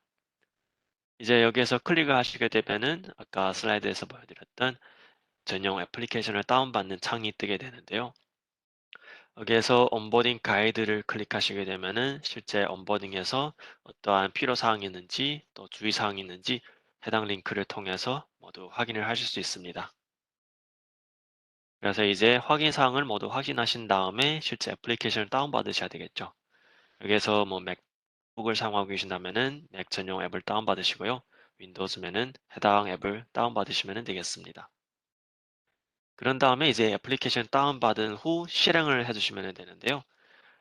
이제 여기에서 클릭을 하시게 되면은 아까 슬라이드에서 보여드렸던 전용 애플리케이션을 다운받는 창이 뜨게 되는데요. 여기에서 온보딩 가이드를 클릭하시게 되면은 실제 온보딩에서 어떠한 필요사항이 있는지 또 주의사항이 있는지 해당 링크를 통해서 모두 확인을 하실 수 있습니다. 그래서 이제 확인 사항을 모두 확인하신 다음에 실제 애플리케이션을 다운받으셔야 되겠죠. 여기에서 뭐 맥북을 사용하고 계신다면은 맥 전용 앱을 다운받으시고요. 윈도우즈면은 해당 앱을 다운받으시면 되겠습니다. 그런 다음에 이제 애플리케이션 다운받은 후 실행을 해주시면 되는데요.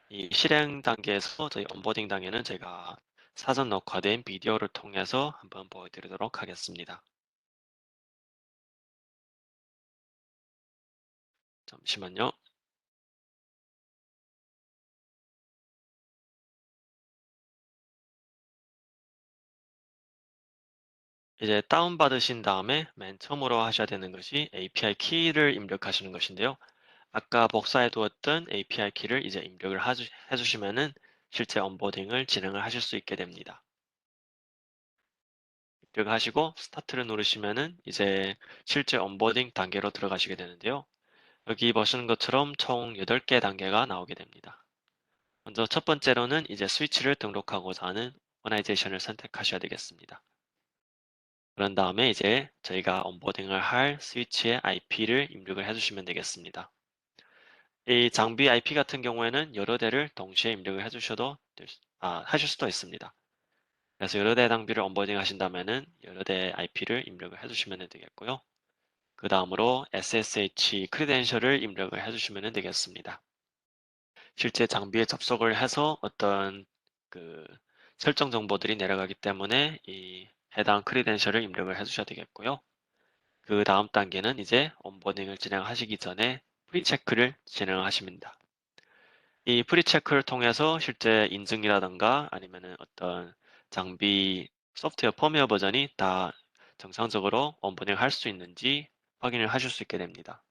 이 실행 단계에서 저희 온보딩 단계는 제가 사전 녹화된 비디오를 통해서 한번 보여드리도록 하겠습니다. 잠시만요. 이제 다운받으신 다음에 맨 처음으로 하셔야 되는 것이 API 키를 입력하시는 것인데요. 아까 복사해 두었던 API 키를 이제 입력을 해주시면은 실제 온보딩을 진행을 하실 수 있게 됩니다. 입력하시고 스타트를 누르시면은 이제 실제 온보딩 단계로 들어가시게 되는데요. 여기 보시는 것처럼 총 8개 단계가 나오게 됩니다. 먼저 첫 번째로는 이제 스위치를 등록하고자 하는 오거나이제이션을 선택하셔야 되겠습니다. 그런 다음에 이제 저희가 온보딩을 할 스위치의 IP를 입력을 해주시면 되겠습니다. 이 장비 IP 같은 경우에는 여러 대를 동시에 입력을 해주셔도 하실 수도 있습니다. 그래서 여러 대 장비를 온보딩 하신다면은 여러 대 IP를 입력을 해주시면 되겠고요. 그 다음으로 SSH 크리덴셜을 입력을 해주시면 되겠습니다. 실제 장비에 접속을 해서 어떤 그 설정 정보들이 내려가기 때문에 이 해당 크리덴셜을 입력을 해주셔야 되겠고요. 그 다음 단계는 이제 온보딩을 진행하시기 전에 프리체크를 진행하십니다. 이 프리체크를 통해서 실제 인증이라든가 아니면은 어떤 장비 소프트웨어 펌웨어 버전이 다 정상적으로 온보딩 할 수 있는지 확인을 하실 수 있게 됩니다.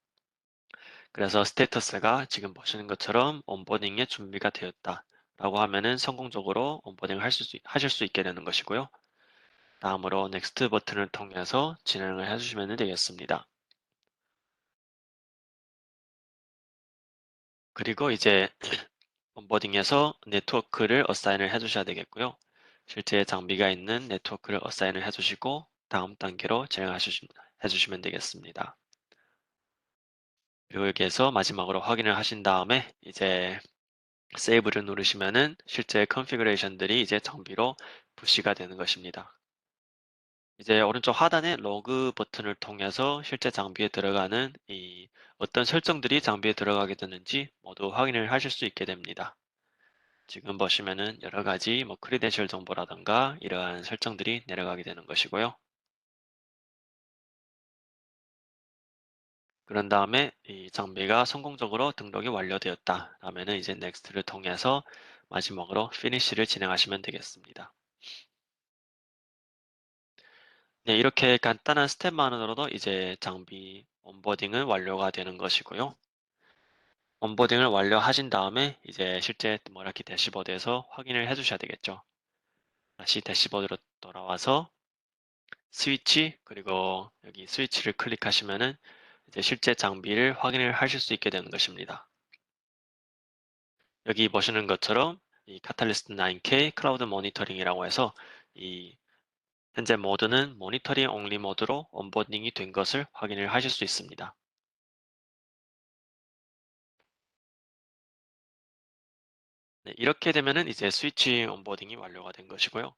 그래서 스테이터스가 지금 보시는 것처럼 온보딩에 준비가 되었다 라고 하면은 성공적으로 온보딩을 하실 수 있게 되는 것이고요. 다음으로 넥스트 버튼을 통해서 진행을 해주시면 되겠습니다. 그리고 이제 온보딩에서 네트워크를 어사인을 해주셔야 되겠고요. 실제 장비가 있는 네트워크를 어사인을 해주시고 다음 단계로 해주시면 되겠습니다. 그리고 여기에서 마지막으로 확인을 하신 다음에 이제 세이브를 누르시면은 실제 컨피그레이션들이 이제 장비로 푸시가 되는 것입니다. 이제 오른쪽 하단의 로그 버튼을 통해서 실제 장비에 들어가는 어떤 설정들이 장비에 들어가게 되는지 모두 확인을 하실 수 있게 됩니다. 지금 보시면은 여러 가지 크리덴셜 정보라든가 이러한 설정들이 내려가게 되는 것이고요. 그런 다음에 이 장비가 성공적으로 등록이 완료되었다 라면은 이제 넥스트를 통해서 마지막으로 피니쉬를 진행하시면 되겠습니다. 네, 이렇게 간단한 스텝만으로도 이제 장비 온보딩은 완료가 되는 것이고요. 온보딩을 완료하신 다음에 이제 실제 머라키 대시보드에서 확인을 해 주셔야 되겠죠. 다시 대시보드로 돌아와서 스위치 그리고 여기 스위치를 클릭하시면은 이제 실제 장비를 확인을 하실 수 있게 되는 것입니다. 여기 보시는 것처럼 이 카탈리스트 9K 클라우드 모니터링이라고 해서 이 현재 모드는 모니터링 only 모드로 온보딩이 된 것을 확인을 하실 수 있습니다. 네, 이렇게 되면은 이제 스위치 온보딩이 완료가 된 것이고요.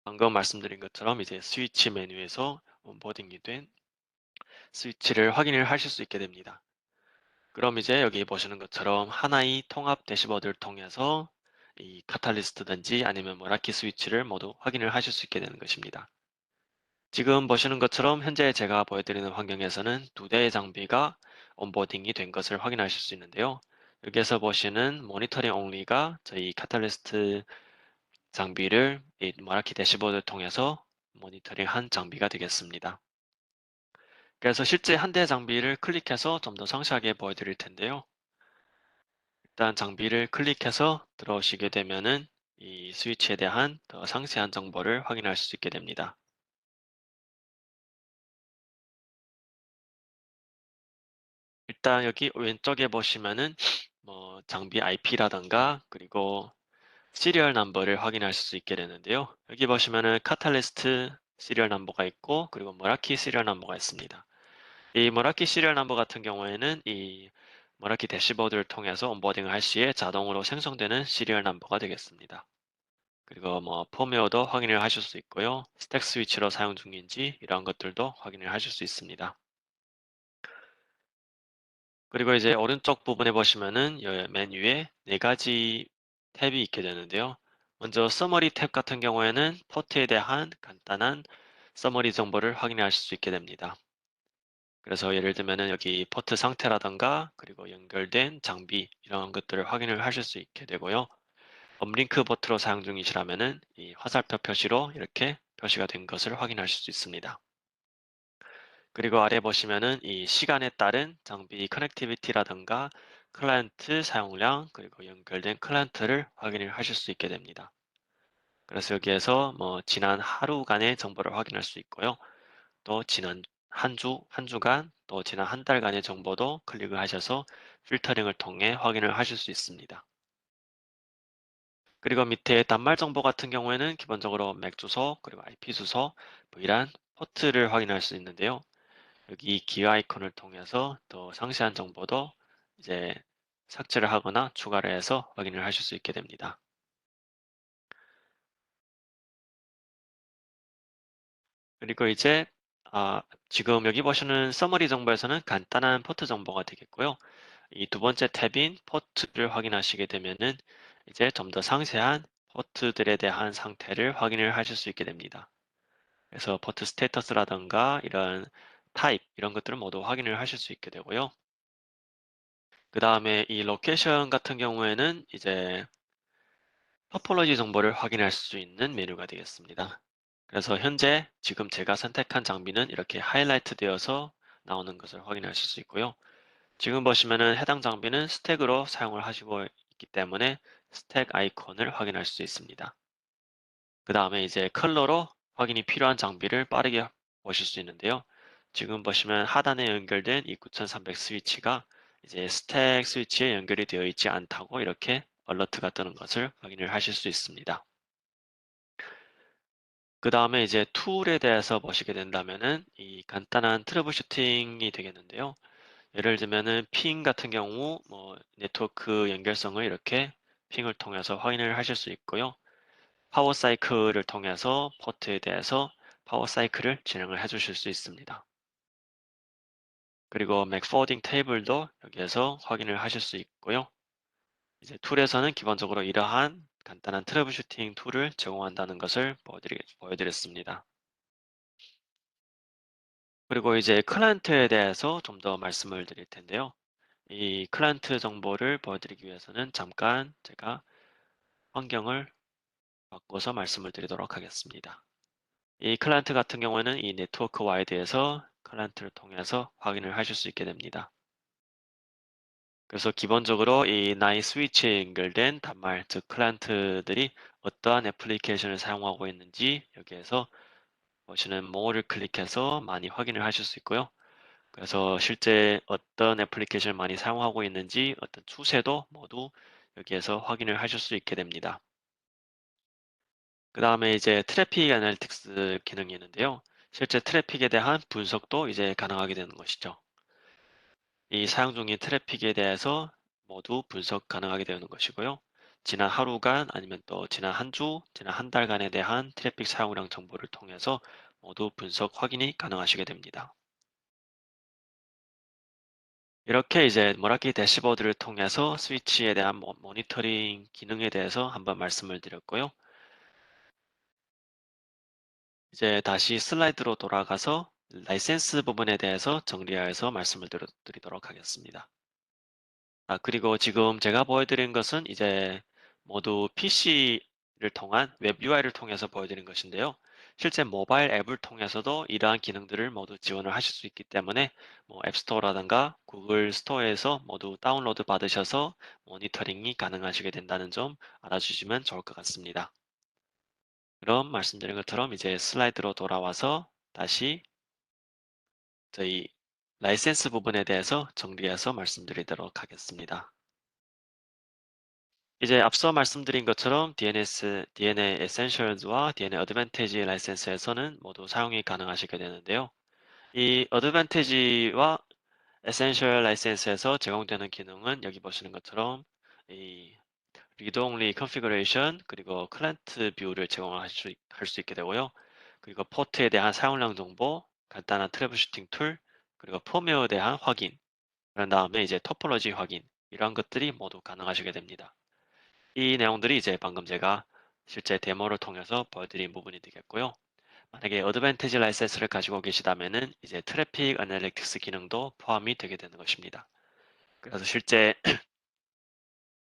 방금 말씀드린 것처럼 이제 스위치 메뉴에서 온보딩이 된 스위치를 확인을 하실 수 있게 됩니다. 그럼 이제 여기 보시는 것처럼 하나의 통합 대시보드를 통해서 이 카탈리스트든지 아니면 머라키 스위치를 모두 확인을 하실 수 있게 되는 것입니다. 지금 보시는 것처럼 현재 제가 보여드리는 환경에서는 2대의 장비가 온보딩이 된 것을 확인하실 수 있는데요. 여기에서 보시는 모니터링 only가 저희 카탈리스트 장비를 이 머라키 대시보드를 통해서 모니터링한 장비가 되겠습니다. 그래서 실제 한 대 장비를 클릭해서 좀 더 상세하게 보여드릴 텐데요. 일단 장비를 클릭해서 들어오시게 되면은 이 스위치에 대한 더 상세한 정보를 확인할 수 있게 됩니다. 일단 여기 왼쪽에 보시면은 장비 IP라던가 그리고 시리얼 넘버를 확인할 수 있게 되는데요. 여기 보시면은 카탈리스트 시리얼 넘버가 있고 그리고 머라키 시리얼 넘버가 있습니다. 이 머라키 시리얼 넘버 같은 경우에는 이 머라키 대시보드를 통해서 온보딩을 할 시에 자동으로 생성되는 시리얼 넘버가 되겠습니다. 그리고 펌웨어도 확인을 하실 수 있고요. 스택 스위치로 사용 중인지 이런 것들도 확인을 하실 수 있습니다. 그리고 이제 오른쪽 부분에 보시면은 맨 위에 네 가지 탭이 있게 되는데요. 먼저 서머리 탭 같은 경우에는 포트에 대한 간단한 서머리 정보를 확인하실 수 있게 됩니다. 그래서 예를 들면은 여기 포트 상태라던가 그리고 연결된 장비 이런 것들을 확인을 하실 수 있게 되고요. 업링크 버트로 사용 중이시라면은 이 화살표 표시로 이렇게 표시가 된 것을 확인하실 수 있습니다. 그리고 아래 보시면은 이 시간에 따른 장비 커넥티비티라든가 클라이언트 사용량 그리고 연결된 클라이언트를 확인을 하실 수 있게 됩니다. 그래서 여기에서 뭐 지난 하루간의 정보를 확인할 수 있고요. 또 지난 한 주간, 또 지난 한 달간의 정보도 클릭을 하셔서 필터링을 통해 확인을 하실 수 있습니다. 그리고 밑에 단말 정보 같은 경우에는 기본적으로 맥 주소, 그리고 IP 주소, VLAN, 포트를 확인할 수 있는데요. 여기 기어 아이콘을 통해서 더 상세한 정보도 이제 삭제를 하거나 추가를 해서 확인을 하실 수 있게 됩니다. 그리고 이제 지금 여기 보시는 서머리 정보에서는 간단한 포트 정보가 되겠고요. 이 두 번째 탭인 포트를 확인하시게 되면은 이제 좀 더 상세한 포트들에 대한 상태를 확인을 하실 수 있게 됩니다. 그래서 포트 스테이터스라던가 이런 타입 이런 것들을 모두 확인을 하실 수 있게 되고요. 그 다음에 이 로케이션 같은 경우에는 이제 토폴로지 정보를 확인할 수 있는 메뉴가 되겠습니다. 그래서 현재 지금 제가 선택한 장비는 이렇게 하이라이트 되어서 나오는 것을 확인하실 수 있고요. 지금 보시면은 해당 장비는 스택으로 사용을 하시고 있기 때문에 스택 아이콘을 확인할 수 있습니다. 그 다음에 이제 컬러로 확인이 필요한 장비를 빠르게 보실 수 있는데요. 지금 보시면 하단에 연결된 이 9300 스위치가 이제 스택 스위치에 연결이 되어 있지 않다고 이렇게 얼러트가 뜨는 것을 확인을 하실 수 있습니다. 그 다음에 이제 툴에 대해서 보시게 된다면은 이 간단한 트러블 슈팅이 되겠는데요. 예를 들면은 핑 같은 경우 뭐 네트워크 연결성을 이렇게 핑을 통해서 확인을 하실 수 있고요. 파워 사이클을 통해서 포트에 대해서 파워 사이클을 진행을 해 주실 수 있습니다. 그리고 맥 포워딩 테이블도 여기에서 확인을 하실 수 있고요. 이제 툴에서는 기본적으로 이러한 간단한 트러블 슈팅 툴을 제공한다는 것을 보여드렸습니다. 그리고 이제 클라이언트에 대해서 좀 더 말씀을 드릴 텐데요. 이 클라이언트 정보를 보여드리기 위해서는 잠깐 제가 환경을 바꿔서 말씀을 드리도록 하겠습니다. 이 클라이언트 같은 경우에는 이 네트워크 와이드에서 클라이언트를 통해서 확인을 하실 수 있게 됩니다. 그래서 기본적으로 이 나이 스위치에 연결된 단말, 즉 클라이언트들이 어떠한 애플리케이션을 사용하고 있는지 여기에서 보시는 more를 클릭해서 많이 확인을 하실 수 있고요. 그래서 실제 어떤 애플리케이션을 많이 사용하고 있는지 어떤 추세도 모두 여기에서 확인을 하실 수 있게 됩니다. 그 다음에 이제 트래픽 애널리틱스 기능이 있는데요. 실제 트래픽에 대한 분석도 이제 가능하게 되는 것이죠. 이 사용 중인 트래픽에 대해서 모두 분석 가능하게 되는 것이고요. 지난 하루간 아니면 또 지난 한 주, 지난 한 달간에 대한 트래픽 사용량 정보를 통해서 모두 분석 확인이 가능하시게 됩니다. 이렇게 이제 머라키 대시보드를 통해서 스위치에 대한 모니터링 기능에 대해서 한번 말씀을 드렸고요. 이제 다시 슬라이드로 돌아가서 라이센스 부분에 대해서 정리해서 말씀을 드리도록 하겠습니다. 그리고 지금 제가 보여드린 것은 이제 모두 PC를 통한 웹 UI를 통해서 보여드린 것인데요. 실제 모바일 앱을 통해서도 이러한 기능들을 모두 지원을 하실 수 있기 때문에 뭐 앱스토어라든가 구글 스토어에서 모두 다운로드 받으셔서 모니터링이 가능하시게 된다는 점 알아주시면 좋을 것 같습니다. 그럼 말씀드린 것처럼 이제 슬라이드로 돌아와서 다시 저희 라이센스 부분에 대해서 정리해서 말씀드리도록 하겠습니다. 이제 앞서 말씀드린 것처럼 DNA Essentials와 DNA Advantage 라이센스에서는 모두 사용이 가능하시게 되는데요. 이 Advantage와 Essential 라이센스에서 제공되는 기능은 여기 보시는 것처럼 이 Read Only Configuration 그리고 Client View를 할 수 있게 되고요. 그리고 포트에 대한 사용량 정보, 간단한 트러블 슈팅 툴, 그리고 펌웨어에 대한 확인, 그런 다음에 이제 토폴로지 확인 이런 것들이 모두 가능하시게 됩니다. 이 내용들이 이제 방금 제가 실제 데모를 통해서 보여드린 부분이 되겠고요. 만약에 어드밴티지 라이센스를 가지고 계시다면은 이제 트래픽 애널리틱스 기능도 포함이 되게 되는 것입니다. 그래서 실제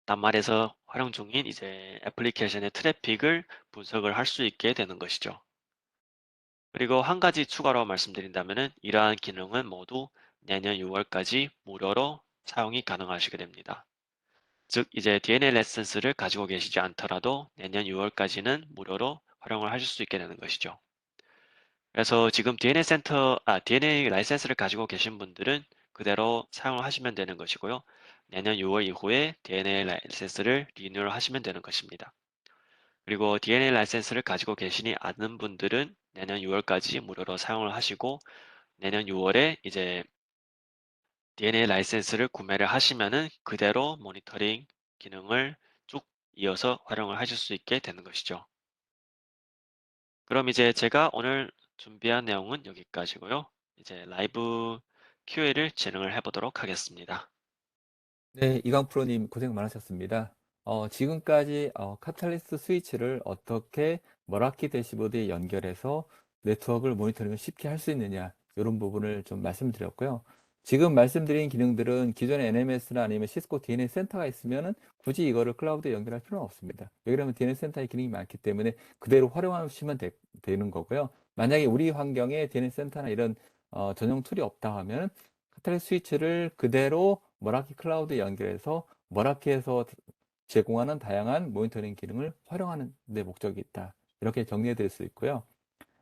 단말에서 활용 중인 이제 애플리케이션의 트래픽을 분석을 할 수 있게 되는 것이죠. 그리고 한 가지 추가로 말씀드린다면은 이러한 기능은 모두 내년 6월까지 무료로 사용이 가능하시게 됩니다. 즉 이제 DNA 라이센스를 가지고 계시지 않더라도 내년 6월까지는 무료로 활용을 하실 수 있게 되는 것이죠. 그래서 지금 DNA 라이센스를 가지고 계신 분들은 그대로 사용을 하시면 되는 것이고요. 내년 6월 이후에 DNA 라이센스를 리뉴얼 하시면 되는 것입니다. 그리고 DNA 라이센스를 가지고 계시지 않은 분들은 내년 6월까지 무료로 사용을 하시고 내년 6월에 이제 DNA 라이센스를 구매를 하시면은 그대로 모니터링 기능을 쭉 이어서 활용을 하실 수 있게 되는 것이죠. 그럼 이제 제가 오늘 준비한 내용은 여기까지고요. 이제 라이브 QA를 진행을 해보도록 하겠습니다. 네, 이강 프로님 고생 많으셨습니다. 지금까지 카탈리스트 스위치를 어떻게 머라키 대시보드에 연결해서 네트워크를 모니터링을 쉽게 할 수 있느냐, 이런 부분을 좀 말씀드렸고요. 지금 말씀드린 기능들은 기존의 NMS나 아니면 시스코 DNA 센터가 있으면은 굳이 이거를 클라우드에 연결할 필요는 없습니다. 왜냐하면 DNA 센터의 기능이 많기 때문에 그대로 활용하시면 되는 거고요. 만약에 우리 환경에 DNA 센터나 이런 전용 툴이 없다 하면 카탈리스트 스위치를 그대로 머라키 클라우드에 연결해서 머라키에서 제공하는 다양한 모니터링 기능을 활용하는 데 목적이 있다. 이렇게 정리해 드릴 수 있고요.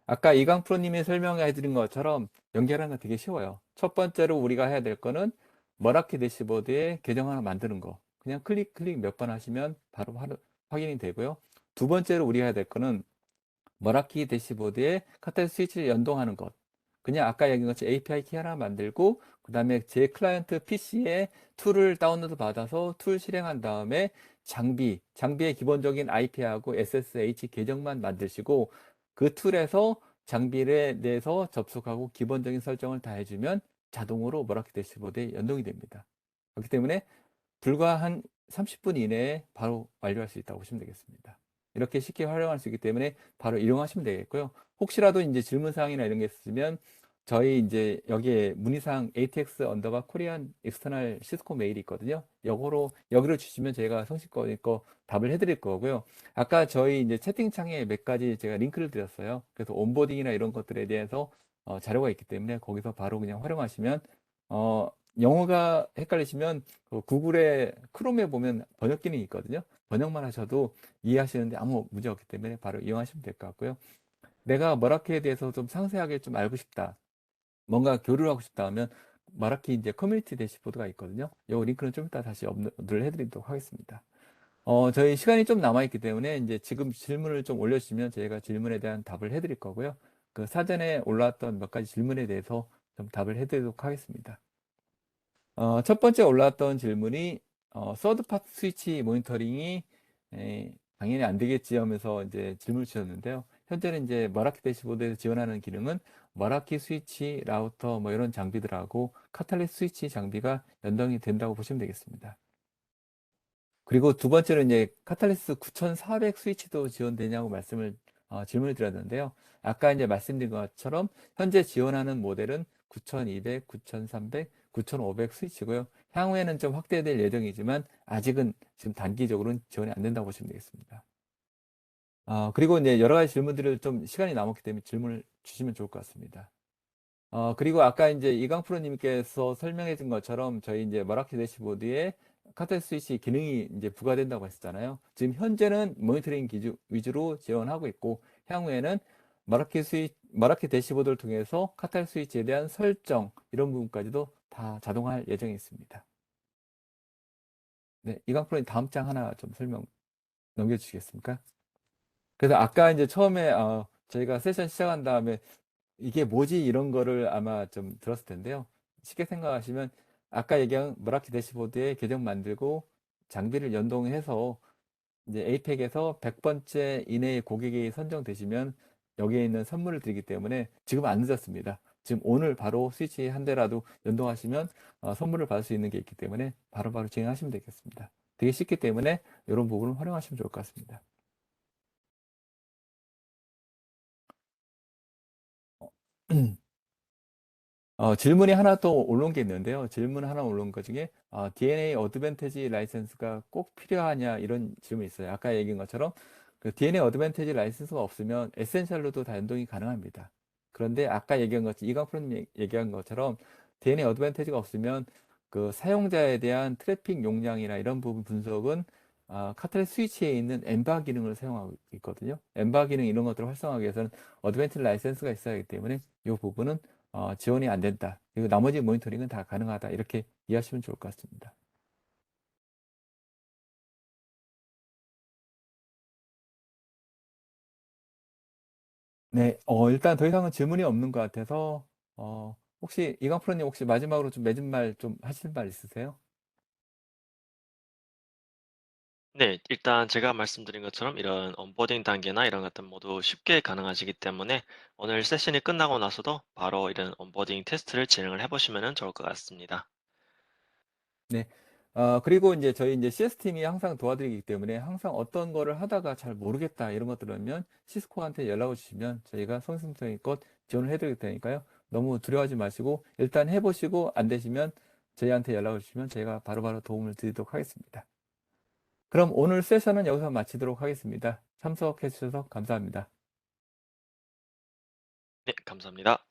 아까 이강 프로님이 설명해 드린 것처럼 연결하는 거 되게 쉬워요. 첫 번째로 우리가 해야 될 거는 머라키 대시보드에 계정 하나 만드는 거. 그냥 클릭 몇 번 하시면 바로 확인이 되고요. 두 번째로 우리가 해야 될 거는 머라키 대시보드에 카탈 스위치를 연동하는 것. 그냥 아까 얘기한 것처럼 API 키 하나 만들고 그 다음에 제 클라이언트 PC에 툴을 다운로드 받아서 툴 실행한 다음에 장비의 기본적인 IP하고 SSH 계정만 만드시고 그 툴에서 장비에 대해서 접속하고 기본적인 설정을 다 해주면 자동으로 머라키 대시보드에 연동이 됩니다. 그렇기 때문에 불과 한 30분 이내에 바로 완료할 수 있다고 보시면 되겠습니다. 이렇게 쉽게 활용할 수 있기 때문에 바로 이용하시면 되겠고요. 혹시라도 이제 질문사항이나 이런 게 있으면 저희 이제 여기에 문의사항 ATX 언더바 코리안 익스터널 시스코 메일이 있거든요. 여기로 주시면 제가 성실껏 답을 해드릴 거고요. 아까 저희 이제 채팅창에 몇 가지 제가 링크를 드렸어요. 그래서 온보딩이나 이런 것들에 대해서 자료가 있기 때문에 거기서 바로 그냥 활용하시면 어, 영어가 헷갈리시면 그 구글의 크롬에 보면 번역 기능이 있거든요. 번역만 하셔도 이해하시는데 아무 문제 없기 때문에 바로 이용하시면 될 것 같고요. 내가 머라키에 대해서 좀 상세하게 좀 알고 싶다. 뭔가 교류를 하고 싶다 하면 머라키 이제 커뮤니티 대시보드가 있거든요. 이 링크는 좀 이따 다시 업로드를 해드리도록 하겠습니다. 저희 시간이 좀 남아있기 때문에 이제 지금 질문을 좀 올려주시면 저희가 질문에 대한 답을 해드릴 거고요. 그 사전에 올라왔던 몇 가지 질문에 대해서 좀 답을 해드리도록 하겠습니다. 첫 번째 올라왔던 질문이 서드 파트 스위치 모니터링이 당연히 안 되겠지 하면서 이제 질문을 주셨는데요. 현재는 이제 머라키 대시보드에서 지원하는 기능은 머라키 스위치, 라우터 뭐 이런 장비들하고 카탈리스 스위치 장비가 연동이 된다고 보시면 되겠습니다. 그리고 두 번째로 이제 카탈리스 9400 스위치도 지원되냐고 질문을 드렸는데요. 아까 이제 말씀드린 것처럼 현재 지원하는 모델은 9200, 9300, 9500 스위치고요. 향후에는 좀 확대될 예정이지만 아직은 지금 단기적으로는 지원이 안 된다고 보시면 되겠습니다. 그리고 이제 여러 가지 질문들을 좀 시간이 남았기 때문에 질문을 주시면 좋을 것 같습니다. 그리고 아까 이제 이강 프로님께서 설명해 준 것처럼 저희 이제 머라키 대시보드에 카탈 스위치 기능이 이제 부과된다고 했었잖아요. 지금 현재는 모니터링 위주로 지원하고 있고 향후에는 머라키 대시보드를 통해서 카탈 스위치에 대한 설정 이런 부분까지도 다 자동화할 예정이 있습니다. 네, 이강 프로님 다음 장 하나 좀 설명 넘겨주시겠습니까? 그래서 아까 이제 처음에 저희가 세션 시작한 다음에 이게 뭐지? 이런 거를 아마 좀 들었을 텐데요. 쉽게 생각하시면 아까 얘기한 머라키 대시보드에 계정 만들고 장비를 연동해서 이제 에이펙에서 100번째 이내의 고객이 선정되시면 여기에 있는 선물을 드리기 때문에 지금 안 늦었습니다. 지금 오늘 바로 스위치 한 대라도 연동하시면 선물을 받을 수 있는 게 있기 때문에 바로바로 진행하시면 되겠습니다. 되게 쉽기 때문에 이런 부분을 활용하시면 좋을 것 같습니다. 질문이 하나 또 올라온 게 있는데요. 질문 하나 올라온 것 중에 DNA 어드밴티지 라이센스가 꼭 필요하냐 이런 질문이 있어요. 아까 얘기한 것처럼 그 DNA 어드밴티지 라이센스가 없으면 에센셜로도 다 연동이 가능합니다. 그런데 아까 얘기한 이강 프로님 얘기한 것처럼 DNA 어드밴티지가 없으면 그 사용자에 대한 트래픽 용량이나 이런 부분 분석은 카탈 스위치에 있는 엠바 기능을 사용하고 있거든요. 엠바 기능 이런 것들을 활성화하기 위해서는 어드밴티드 라이센스가 있어야 하기 때문에 이 부분은 지원이 안 된다. 그리고 나머지 모니터링은 다 가능하다. 이렇게 이해하시면 좋을 것 같습니다. 네, 일단 더 이상은 질문이 없는 것 같아서 혹시 이강 프로님 혹시 마지막으로 좀 맺은 말 좀 하실 말 있으세요? 네, 일단 제가 말씀드린 것처럼 이런 온보딩 단계나 이런 것들 모두 쉽게 가능하시기 때문에 오늘 세션이 끝나고 나서도 바로 이런 온보딩 테스트를 진행을 해보시면 좋을 것 같습니다. 네. 그리고 이제 저희 이제 CS팀이 항상 도와드리기 때문에 항상 어떤 거를 하다가 잘 모르겠다 이런 것들이면 시스코한테 연락을 주시면 저희가 성심성의껏 지원을 해드릴 테니까요. 너무 두려워하지 마시고 일단 해보시고 안 되시면 저희한테 연락을 주시면 저희가 바로바로 도움을 드리도록 하겠습니다. 그럼 오늘 세션은 여기서 마치도록 하겠습니다. 참석해 주셔서 감사합니다. 네, 감사합니다.